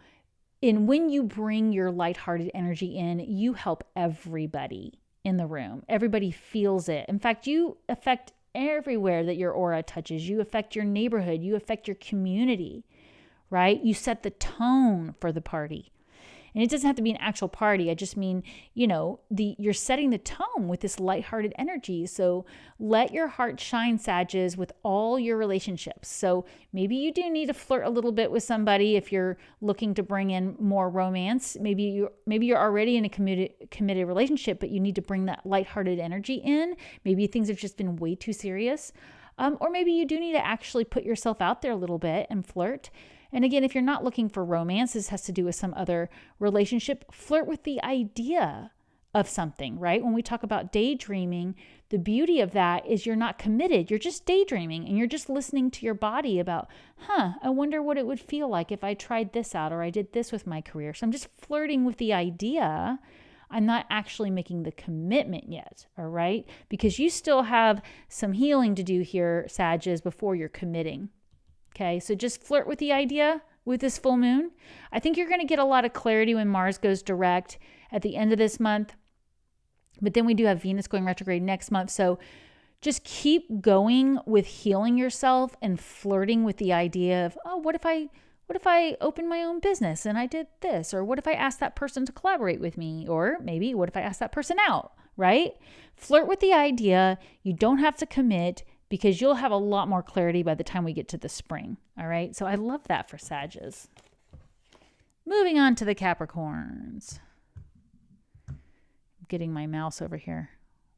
and when you bring your lighthearted energy in, you help everybody in the room. Everybody feels it. In fact, you affect everywhere that your aura touches. You affect your neighborhood. You affect your community, right? You set the tone for the party. And it doesn't have to be an actual party. I just mean, you know, you're setting the tone with this lighthearted energy. So let your heart shine, Sagittarius, with all your relationships. So maybe you do need to flirt a little bit with somebody if you're looking to bring in more romance. Maybe you're already in a committed relationship, but you need to bring that lighthearted energy in. Maybe things have just been way too serious. Or maybe you do need to actually put yourself out there a little bit and flirt. And again, if you're not looking for romance, this has to do with some other relationship. Flirt with the idea of something, right? When we talk about daydreaming, the beauty of that is you're not committed. You're just daydreaming, and you're just listening to your body about, I wonder what it would feel like if I tried this out, or I did this with my career. So I'm just flirting with the idea. I'm not actually making the commitment yet, all right? Because you still have some healing to do here, Sagittarius, before you're committing. Okay, so just flirt with the idea with this full moon. I think you're going to get a lot of clarity when Mars goes direct at the end of this month. But then we do have Venus going retrograde next month. So just keep going with healing yourself and flirting with the idea of, oh, what if I opened my own business and I did this? Or what if I asked that person to collaborate with me? Or maybe what if I asked that person out, right? Flirt with the idea. You don't have to commit, because you'll have a lot more clarity by the time we get to the spring. All right. So I love that for Sagittarius. Moving on to the Capricorns. I'm getting my mouse over here.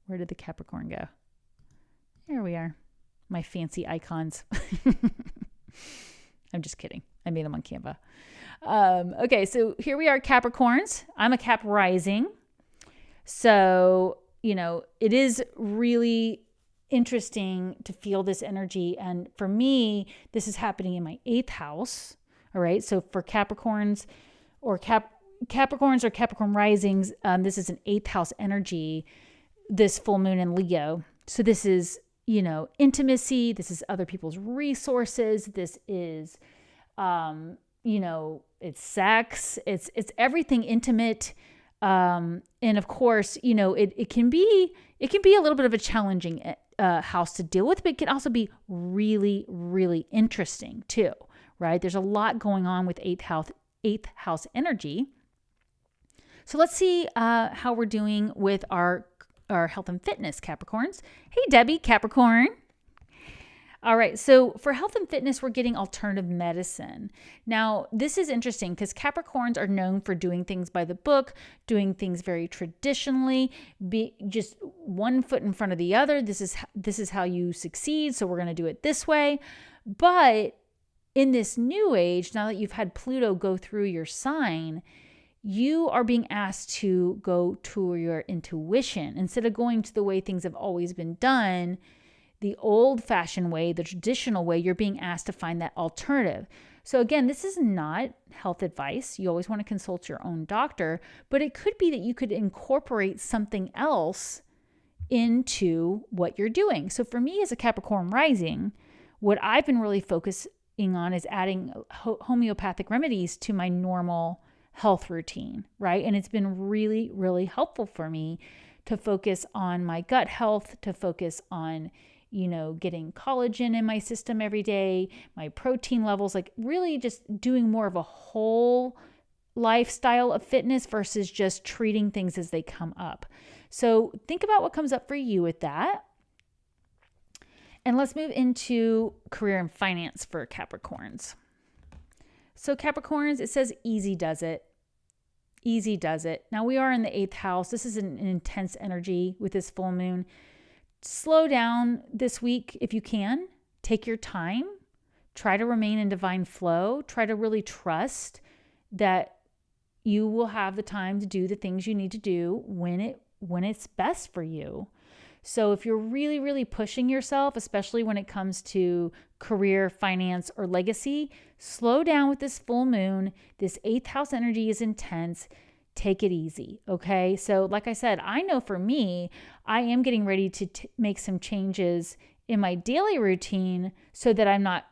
Where did the Capricorn go? Here we are. My fancy icons. I'm just kidding. I made them on Canva. Okay. So here we are, Capricorns. I'm a Cap rising. So, you know, it is really interesting to feel this energy. And for me, this is happening in my 8th house. All right. So for Capricorns or Capricorn risings, this is an 8th house energy, this full moon in Leo. So this is intimacy. This is other people's resources. This is, it's sex. It's everything intimate. And of course, it can be a little bit of a challenging house to deal with, but it can also be really, really interesting too, right? There's a lot going on with eighth house energy. So let's see how we're doing with our health and fitness, Capricorns. Hey, Debbie, Capricorn. All right, so for health and fitness, we're getting alternative medicine. Now, this is interesting because Capricorns are known for doing things by the book, doing things very traditionally, just one foot in front of the other. This is how you succeed, so we're going to do it this way. But in this new age, now that you've had Pluto go through your sign, you are being asked to go to your intuition instead of going to the way things have always been done. The old-fashioned way, the traditional way, you're being asked to find that alternative. So again, this is not health advice. You always want to consult your own doctor, but it could be that you could incorporate something else into what you're doing. So for me as a Capricorn rising, what I've been really focusing on is adding homeopathic remedies to my normal health routine, right? And it's been really, really helpful for me to focus on my gut health, to focus on getting collagen in my system every day, my protein levels, like really just doing more of a whole lifestyle of fitness versus just treating things as they come up. So think about what comes up for you with that. And let's move into career and finance for Capricorns. So Capricorns, it says easy does it. Easy does it. Now we are in the 8th house. This is an intense energy with this full moon. Slow down this week if you can. Take your time. Try to remain in divine flow. Try to really trust that you will have the time to do the things you need to do when it's best for you. So if you're really, really pushing yourself, especially when it comes to career, finance, or legacy, slow down with this full moon. This 8th house energy is intense. Take it easy, okay? So like I said, I know for me, I am getting ready to make some changes in my daily routine so that I'm not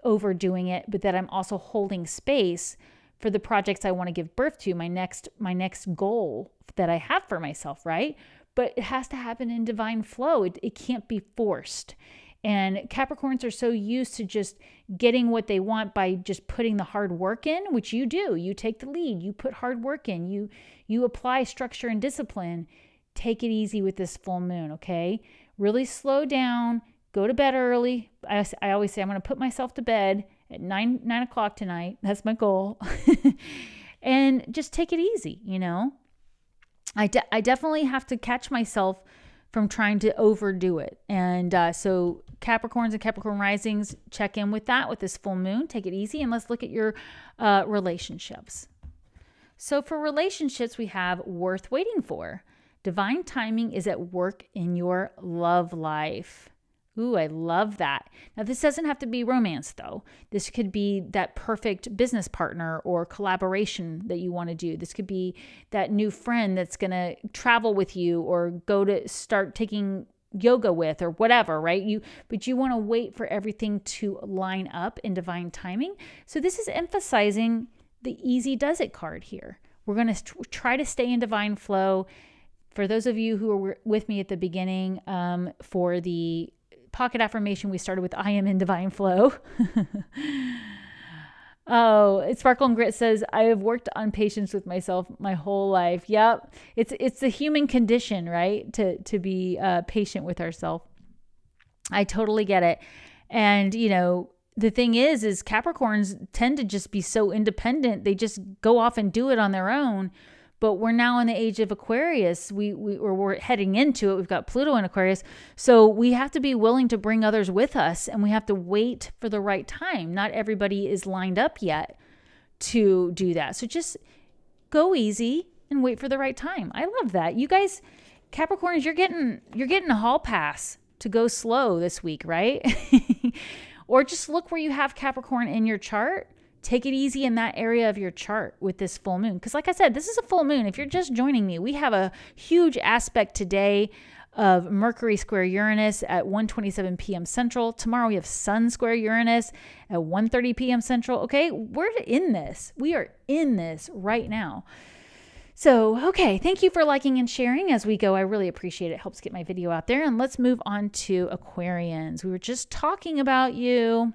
overdoing it, but that I'm also holding space for the projects I want to give birth to, my next goal that I have for myself, right? But it has to happen in divine flow. It can't be forced. And Capricorns are so used to just getting what they want by just putting the hard work in, which you do. You take the lead. You put hard work in. You apply structure and discipline. Take it easy with this full moon, okay? Really slow down. Go to bed early. I always say I'm going to put myself to bed at 9 o'clock tonight. That's my goal. And just take it easy, I definitely have to catch myself from trying to overdo it. And so Capricorns and Capricorn risings, check in with that with this full moon. Take it easy. And let's look at your relationships. So for relationships, we have worth waiting for. Divine timing is at work in your love life. Ooh, I love that. Now, this doesn't have to be romance, though. This could be that perfect business partner or collaboration that you want to do. This could be that new friend that's going to travel with you or go to start taking yoga with or whatever, right? But you want to wait for everything to line up in divine timing. So this is emphasizing the easy does it card here. We're going to try to stay in divine flow. For those of you who were with me at the beginning, for the pocket affirmation, we started with I am in divine flow. Oh, Sparkle and Grit says, I have worked on patience with myself my whole life. Yep. It's the human condition, right? To be patient with ourselves. I totally get it. And, the thing is Capricorns tend to just be so independent. They just go off and do it on their own. But we're now in the age of Aquarius. We're heading into it. We've got Pluto in Aquarius. So we have to be willing to bring others with us, and we have to wait for the right time. Not everybody is lined up yet to do that. So just go easy and wait for the right time. I love that. You guys, Capricorns, you're getting a hall pass to go slow this week, right? Or just look where you have Capricorn in your chart. Take it easy in that area of your chart with this full moon. Because like I said, this is a full moon. If you're just joining me, we have a huge aspect today of Mercury square Uranus at 1:27 p.m. Central. Tomorrow we have Sun square Uranus at 1:30 p.m. Central. Okay, we're in this. We are in this right now. So, okay, thank you for liking and sharing as we go. I really appreciate it. It helps get my video out there. And let's move on to Aquarians. We were just talking about you.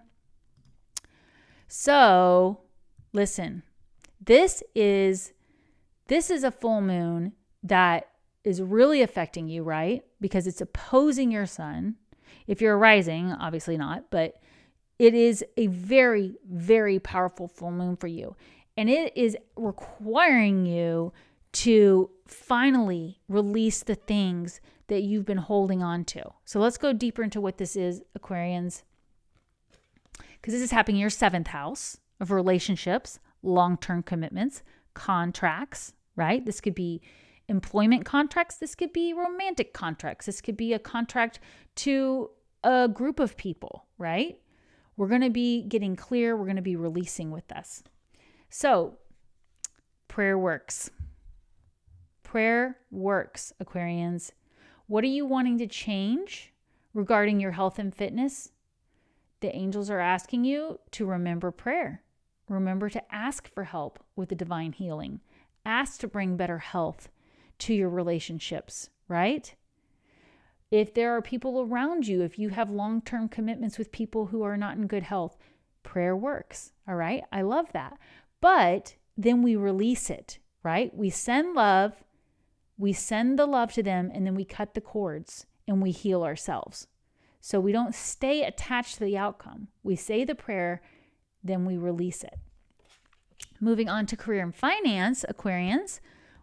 So, listen, this is a full moon that is really affecting you, right? Because it's opposing your sun. If you're a rising, obviously not, but it is a very, very powerful full moon for you. And it is requiring you to finally release the things that you've been holding on to. So let's go deeper into what this is, Aquarians. Because this is happening in your 7th house of relationships, long-term commitments, contracts, right? This could be employment contracts. This could be romantic contracts. This could be a contract to a group of people, right? We're going to be getting clear. We're going to be releasing with this. So prayer works. Prayer works, Aquarians. What are you wanting to change regarding your health and fitness? The angels are asking you to remember prayer. Remember to ask for help with the divine healing. Ask to bring better health to your relationships, right? If there are people around you, if you have long-term commitments with people who are not in good health, prayer works, all right? I love that. But then we release it, right? We send love. We send the love to them, and then we cut the cords and we heal ourselves. So we don't stay attached to the outcome. We say the prayer, then we release it. Moving on to career and finance, Aquarians,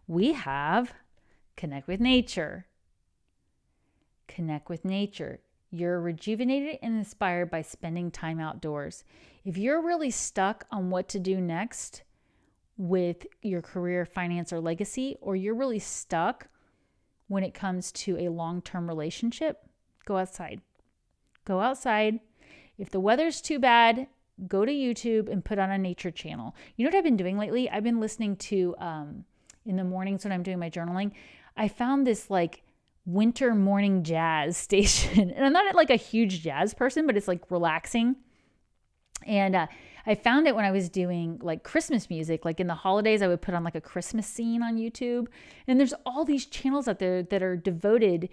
we have connect with nature. Connect with nature. You're rejuvenated and inspired by spending time outdoors. If you're really stuck on what to do next with your career, finance, or legacy, or you're really stuck when it comes to a long-term relationship, go outside. Go outside. If the weather's too bad, go to YouTube and put on a nature channel. You know what I've been doing lately? I've been listening to, in the mornings when I'm doing my journaling, I found this like winter morning jazz station. And I'm not like a huge jazz person, but it's like relaxing. And I found it when I was doing like Christmas music. Like in the holidays, I would put on like a Christmas scene on YouTube. And there's all these channels out there that are devoted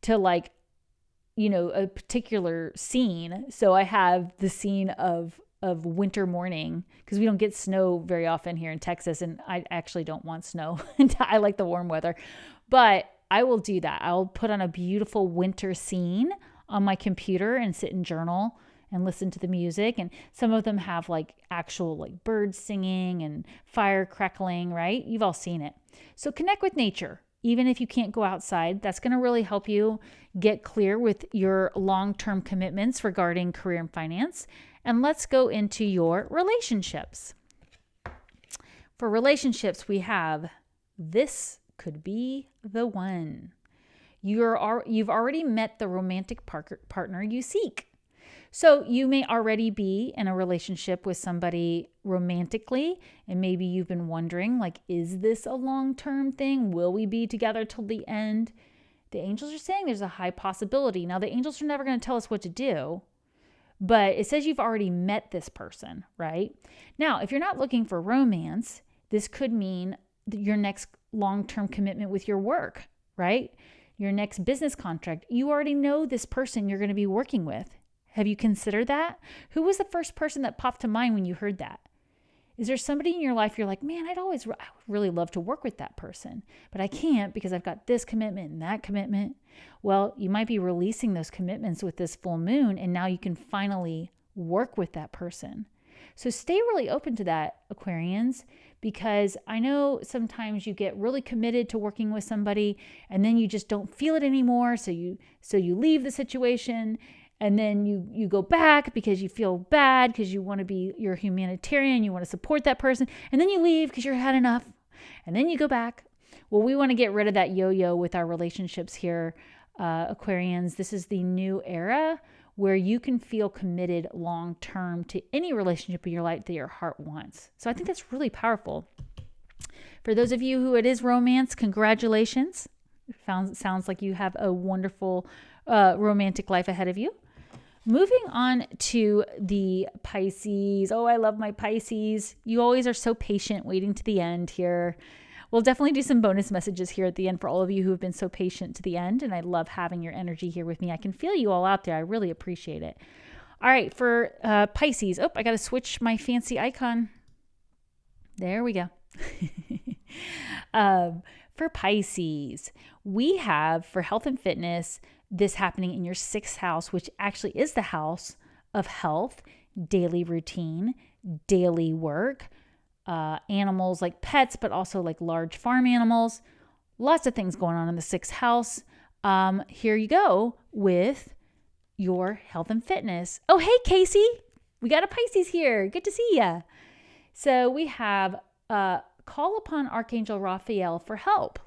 to like, you know, a particular scene. So I have the scene of winter morning because we don't get snow very often here in Texas. And I actually don't want snow. I like the warm weather. But I will do that. I'll put on a beautiful winter scene on my computer and sit and journal and listen to the music. And some of them have like actual like birds singing and fire crackling, right? You've all seen it. So connect with nature. Even if you can't go outside, that's going to really help you get clear with your long-term commitments regarding career and finance. And let's go into your relationships. For relationships, we have this could be the one. You've already met the romantic partner you seek. So you may already be in a relationship with somebody romantically, and maybe you've been wondering, like, is this a long-term thing? Will we be together till the end? The angels are saying there's a high possibility. Now, the angels are never going to tell us what to do, but it says you've already met this person, right? Now, if you're not looking for romance, this could mean your next long-term commitment with your work, right? Your next business contract. You already know this person you're going to be working with. Have you considered that? Who was the first person that popped to mind when you heard that? Is there somebody in your life you're like, man, I would really love to work with that person, but I can't because I've got this commitment and that commitment. Well, you might be releasing those commitments with this full moon, and now you can finally work with that person. So stay really open to that, Aquarians, because I know sometimes you get really committed to working with somebody and then you just don't feel it anymore. So you leave the situation. And then you go back because you feel bad because you're a humanitarian, you want to support that person. And then you leave because you're had enough. And then you go back. Well, we want to get rid of that yo-yo with our relationships here, Aquarians. This is the new era where you can feel committed long-term to any relationship in your life that your heart wants. So I think that's really powerful. For those of you who it is romance, congratulations. Sounds like you have a wonderful romantic life ahead of you. Moving on to the Pisces. Oh, I love my Pisces. You always are so patient, waiting to the end here. We'll definitely do some bonus messages here at the end for all of you who have been so patient to the end. And I love having your energy here with me. I can feel you all out there. I really appreciate it. All right, for Pisces. Oh, I got to switch my fancy icon. There we go. For Pisces, we have for health and fitness, this happening in your 6th house, which actually is the house of health, daily routine, daily work, animals like pets, but also like large farm animals. Lots of things going on in the 6th house. Here you go with your health and fitness. Oh, hey, Casey. We got a Pisces here. Good to see ya. So we have call upon Archangel Raphael for help.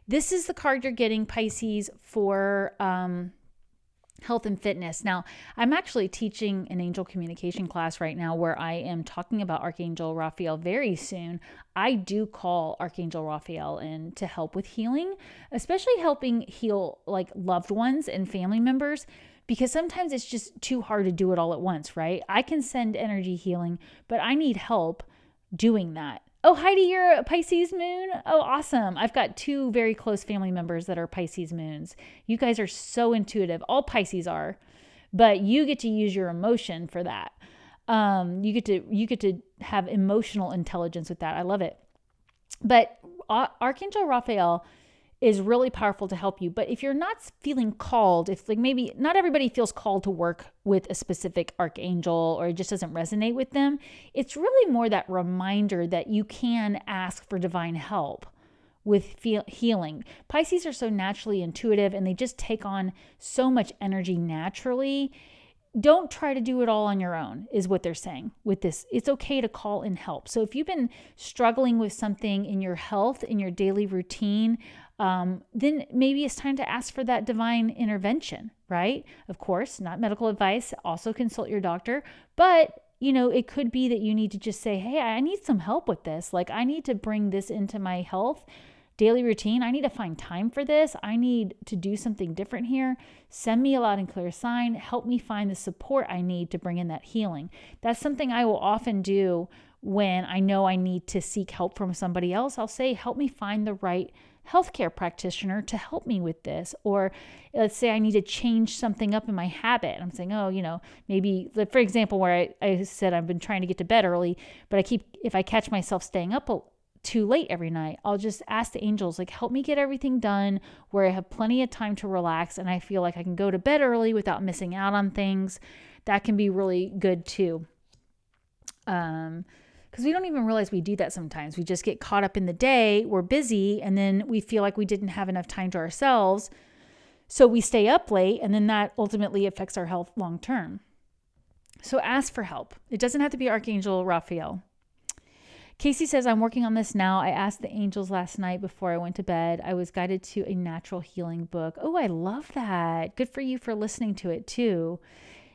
This is the card you're getting, Pisces, for health and fitness. Now, I'm actually teaching an angel communication class right now where I am talking about Archangel Raphael very soon. I do call Archangel Raphael in to help with healing, especially helping heal like loved ones and family members, because sometimes it's just too hard to do it all at once, right? I can send energy healing, but I need help doing that. Oh, Heidi, you're a Pisces moon? Oh, awesome. I've got 2 very close family members that are Pisces moons. You guys are so intuitive. All Pisces are, but you get to use your emotion for that. You get to have emotional intelligence with that. I love it. But Archangel Raphael is really powerful to help you. But if you're not feeling called, if like maybe not everybody feels called to work with a specific archangel or it just doesn't resonate with them, it's really more that reminder that you can ask for divine help with healing. Pisces are so naturally intuitive and they just take on so much energy naturally. Don't try to do it all on your own is what they're saying with this. It's okay to call in help. So if you've been struggling with something in your health, in your daily routine, then maybe it's time to ask for that divine intervention, right? Of course, not medical advice. Also consult your doctor. But, it could be that you need to just say, hey, I need some help with this. Like, I need to bring this into my health daily routine. I need to find time for this. I need to do something different here. Send me a loud and clear sign. Help me find the support I need to bring in that healing. That's something I will often do when I know I need to seek help from somebody else. I'll say, help me find the right healthcare practitioner to help me with this. Or let's say I need to change something up in my habit. I'm saying, maybe, for example, where I said I've been trying to get to bed early, but if I catch myself staying up too late every night, I'll just ask the angels, like, help me get everything done where I have plenty of time to relax and I feel like I can go to bed early without missing out on things. That can be really good too. Because we don't even realize we do that sometimes. We just get caught up in the day, we're busy, and then we feel like we didn't have enough time to ourselves. So we stay up late, and then that ultimately affects our health long term. So ask for help. It doesn't have to be Archangel Raphael. Casey says, I'm working on this now. I asked the angels last night before I went to bed. I was guided to a natural healing book. Oh, I love that. Good for you for listening to it too.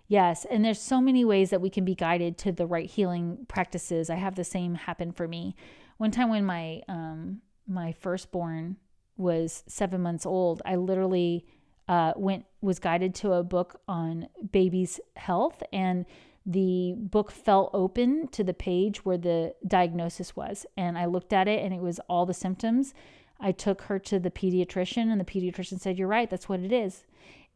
Yes, and there's so many ways that we can be guided to the right healing practices. I have the same happen for me. One time when my firstborn was 7 months old, I literally was guided to a book on baby's health, and the book fell open to the page where the diagnosis was. And I looked at it and it was all the symptoms. I took her to the pediatrician and the pediatrician said, you're right, that's what it is.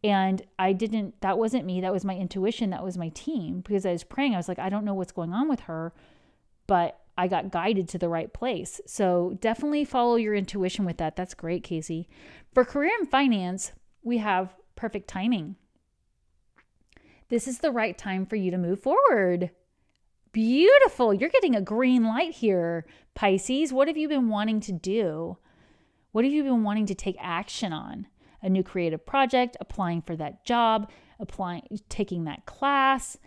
And that wasn't me. That was my intuition. That was my team. Because I was praying. I was like, I don't know what's going on with her, but I got guided to the right place. So definitely follow your intuition with that. That's great, Casey. For career and finance, we have perfect timing. This is the right time for you to move forward. Beautiful. You're getting a green light here, Pisces. What have you been wanting to do? What have you been wanting to take action on? A new creative project, applying for that job, taking that class.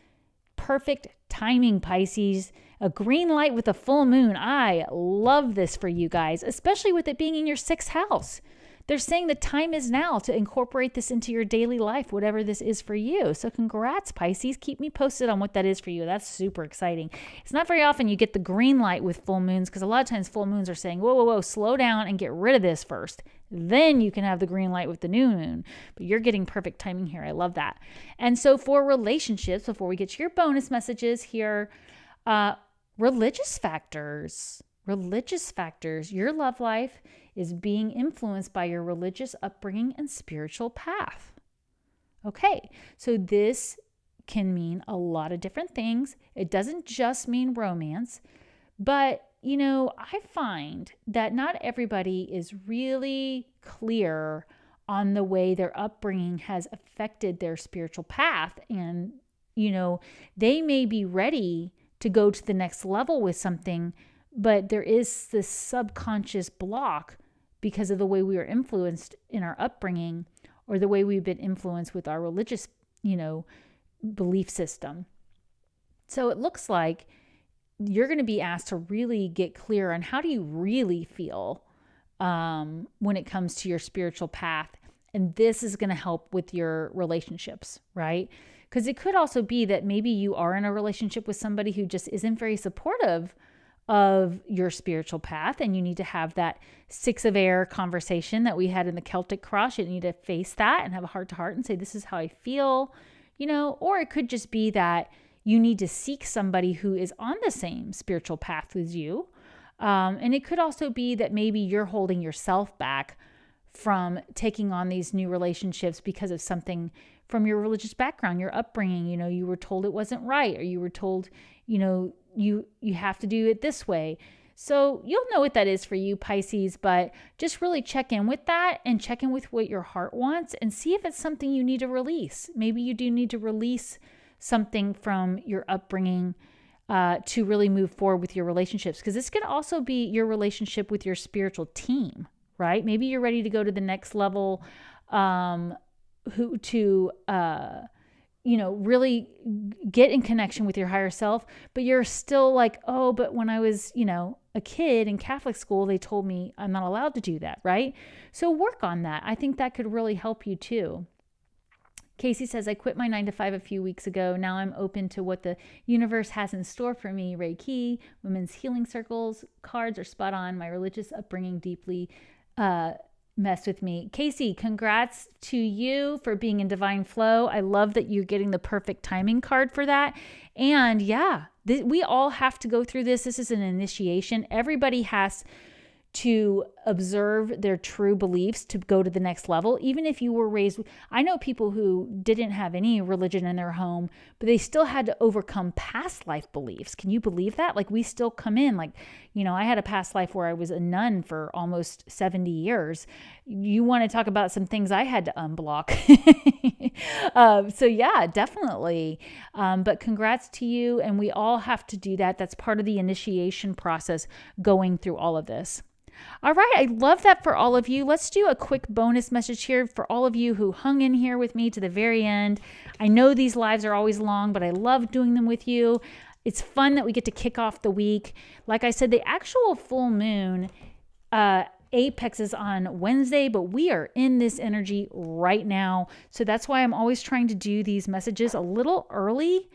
Perfect timing, Pisces. A green light with a full moon. I love this for you guys, especially with it being in your 6th house. They're saying the time is now to incorporate this into your daily life, whatever this is for you. So congrats, Pisces. Keep me posted on what that is for you. That's super exciting. It's not very often you get the green light with full moons, because a lot of times full moons are saying, whoa, slow down and get rid of this first. Then you can have the green light with the new moon. But you're getting perfect timing here. I love that. And so for relationships, before we get to your bonus messages here, religious factors. Religious factors. Your love life is being influenced by your religious upbringing and spiritual path. Okay, so this can mean a lot of different things. It doesn't just mean romance, but I find that not everybody is really clear on the way their upbringing has affected their spiritual path. And, they may be ready to go to the next level with something, but there is this subconscious block because of the way we were influenced in our upbringing or the way we've been influenced with our religious, belief system. So it looks like you're going to be asked to really get clear on how do you really feel when it comes to your spiritual path. And this is going to help with your relationships, right? Because it could also be that maybe you are in a relationship with somebody who just isn't very supportive of your spiritual path, and you need to have that 6 of air conversation that we had in the Celtic Cross. You need to face that and have a heart-to-heart and say, this is how I feel, or it could just be that you need to seek somebody who is on the same spiritual path as you. And it could also be that maybe you're holding yourself back from taking on these new relationships because of something from your religious background, your upbringing. You were told it wasn't right, or you were told, you have to do it this way. So you'll know what that is for you, Pisces, but just really check in with that and check in with what your heart wants and see if it's something you need to release. Maybe you do need to release something from your upbringing to really move forward with your relationships, because this could also be your relationship with your spiritual team, right? Maybe you're ready to go to the next level, really get in connection with your higher self, but you're still like, oh, but when I was, a kid in Catholic school, they told me I'm not allowed to do that, right? So work on that. I think that could really help you too. Casey says, I quit my 9 to 5 a few weeks ago. Now I'm open to what the universe has in store for me. Reiki, women's healing circles, cards are spot on. My religious upbringing deeply messed with me. Casey, congrats to you for being in divine flow. I love that you're getting the perfect timing card for that. And we all have to go through this. This is an initiation. Everybody has to observe their true beliefs to go to the next level. Even if you were raised, I know people who didn't have any religion in their home, but they still had to overcome past life beliefs. Can you believe that? Like, we still come in, I had a past life where I was a nun for almost 70 years. You want to talk about some things I had to unblock. Definitely. But congrats to you. And we all have to do that. That's part of the initiation process going through all of this. All right. I love that for all of you. Let's do a quick bonus message here for all of you who hung in here with me to the very end. I know these lives are always long, but I love doing them with you. It's fun that we get to kick off the week. Like I said, the actual full moon apex is on Wednesday, but we are in this energy right now. So that's why I'm always trying to do these messages a little early.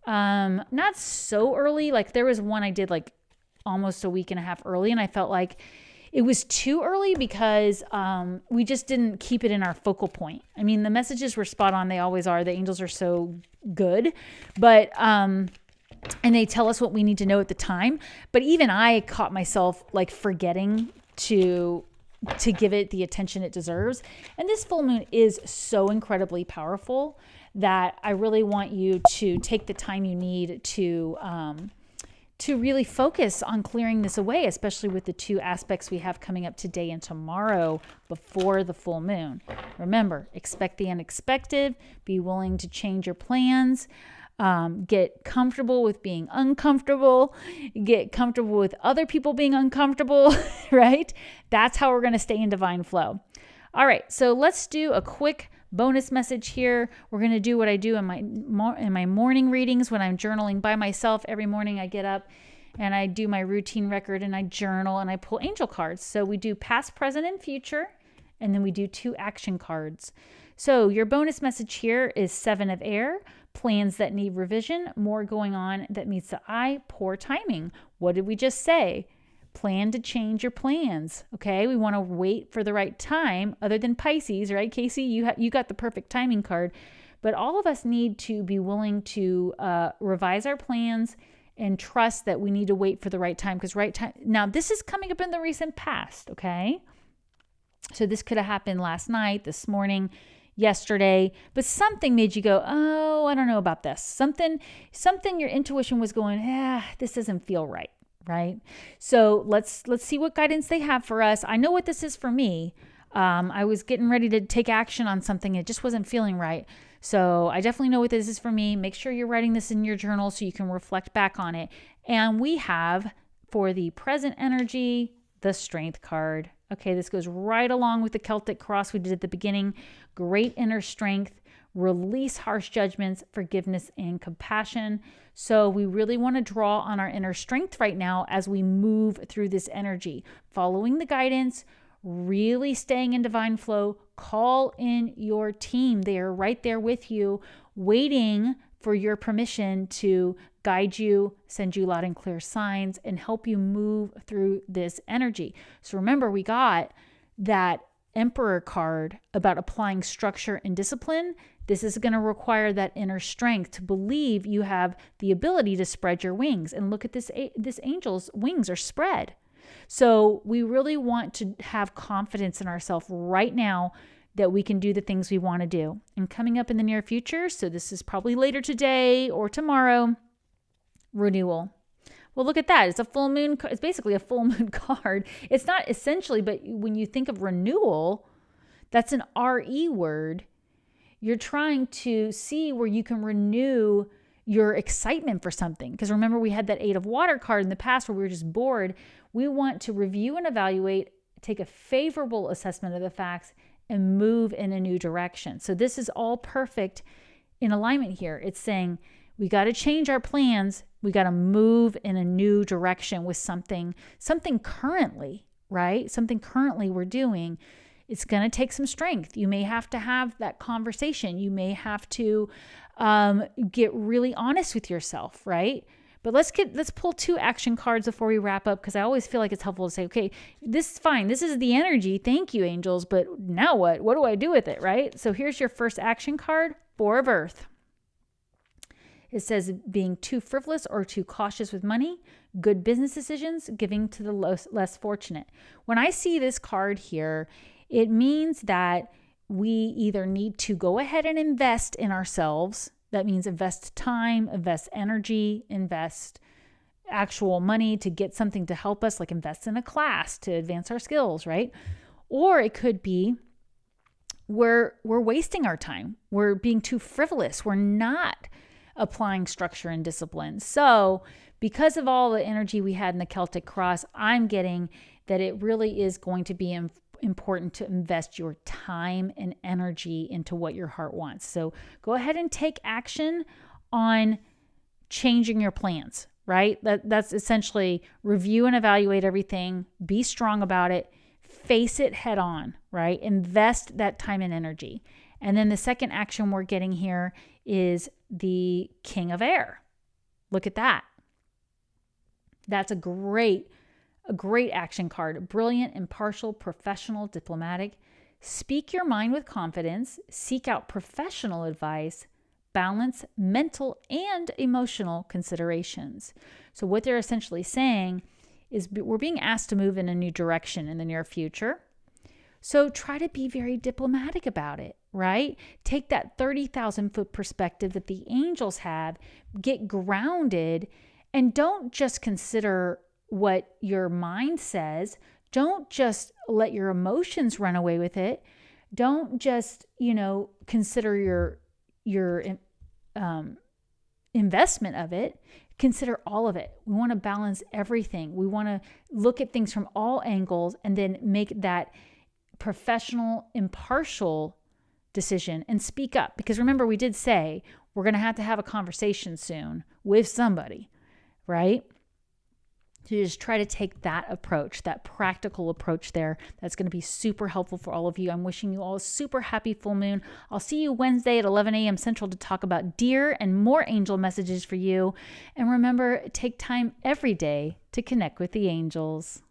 Not so early. Like, there was one I did almost a week and a half early, and I felt like it was too early because we just didn't keep it in our focal point. I mean, the messages were spot on. They always are. The angels are so good, but and they tell us what we need to know at the time. But even I caught myself forgetting to give it the attention it deserves. And this full moon is so incredibly powerful that I really want you to take the time you need to really focus on clearing this away, especially with the 2 aspects we have coming up today and tomorrow before the full moon. Remember, expect the unexpected, be willing to change your plans, get comfortable with being uncomfortable, get comfortable with other people being uncomfortable, right? That's how we're going to stay in divine flow. All right, so let's do a quick bonus message here. We're going to do what I do in my morning readings when I'm journaling by myself. Every morning I get up and I do my routine record and I journal and I pull angel cards. So we do past, present, and future, and then we do 2 action cards. So your bonus message here is 7 of air, plans that need revision, more going on that meets the eye, poor timing. What did we just say? Plan to change your plans. Okay. We want to wait for the right time, other than Pisces, right? Casey, you got the perfect timing card. But all of us need to be willing to revise our plans and trust that we need to wait for the right time, because right time. Now, this is coming up in the recent past. Okay. So this could have happened last night, this morning, yesterday, but something made you go, oh, I don't know about this. Something your intuition was going, this doesn't feel right, right? So let's see what guidance they have for us. I know what this is for me. I was getting ready to take action on something. It just wasn't feeling right. So I definitely know what this is for me. Make sure you're writing this in your journal so you can reflect back on it. And we have, for the present energy, the Strength card. Okay, this goes right along with the Celtic cross we did at the beginning. Great inner strength, release harsh judgments, forgiveness, and compassion. So we really want to draw on our inner strength right now as we move through this energy, following the guidance, really staying in divine flow. Call in your team. They are right there with you, waiting for your permission to guide you, send you loud and clear signs, and help you move through this energy. So remember, we got that Emperor card about applying structure and discipline. This is going to require that inner strength to believe you have the ability to spread your wings. And look at this angel's wings are spread. So we really want to have confidence in ourselves right now that we can do the things we want to do. And coming up in the near future, so this is probably later today or tomorrow, renewal. Well, look at that. It's a full moon. It's basically a full moon card. It's not essentially, but when you think of renewal, that's an RE word. You're trying to see where you can renew your excitement for something. Because remember, we had that 8 of Water card in the past where we were just bored. We want to review and evaluate, take a favorable assessment of the facts, and move in a new direction. So this is all perfect in alignment here. It's saying we got to change our plans. We got to move in a new direction with something currently, right? Something currently we're doing. It's going to take some strength. You may have to have that conversation. You may have to get really honest with yourself, right? But let's pull 2 action cards before we wrap up, because I always feel like it's helpful to say, okay, this is fine. This is the energy. Thank you, angels. But now what? What do I do with it, right? So here's your first action card, 4 of Earth. It says being too frivolous or too cautious with money, good business decisions, giving to the less fortunate. When I see this card here, it means that we either need to go ahead and invest in ourselves. That means invest time, invest energy, invest actual money to get something to help us, like invest in a class to advance our skills, right? Or it could be we're wasting our time. We're being too frivolous. We're not applying structure and discipline. So because of all the energy we had in the Celtic cross, I'm getting that it really is going to be important to invest your time and energy into what your heart wants. So go ahead and take action on changing your plans, right? That's essentially review and evaluate everything, be strong about it, face it head on, right? Invest that time and energy. And then the second action we're getting here is the King of Air. Look at that. That's a great action card. Brilliant, impartial, professional, diplomatic. Speak your mind with confidence. Seek out professional advice. Balance mental and emotional considerations. So what they're essentially saying is we're being asked to move in a new direction in the near future. So try to be very diplomatic about it, right? Take that 30,000-foot perspective that the angels have, get grounded, and don't just consider what your mind says. Don't just let your emotions run away with it. Don't just, consider your investment of it. Consider all of it. We want to balance everything. We want to look at things from all angles and then make that professional, impartial decision and speak up. Because remember, we did say we're going to have a conversation soon with somebody, right? So you just try to take that approach, that practical approach there. That's going to be super helpful for all of you. I'm wishing you all a super happy full moon. I'll see you Wednesday at 11 a.m. Central to talk about Deer and more angel messages for you. And remember, take time every day to connect with the angels.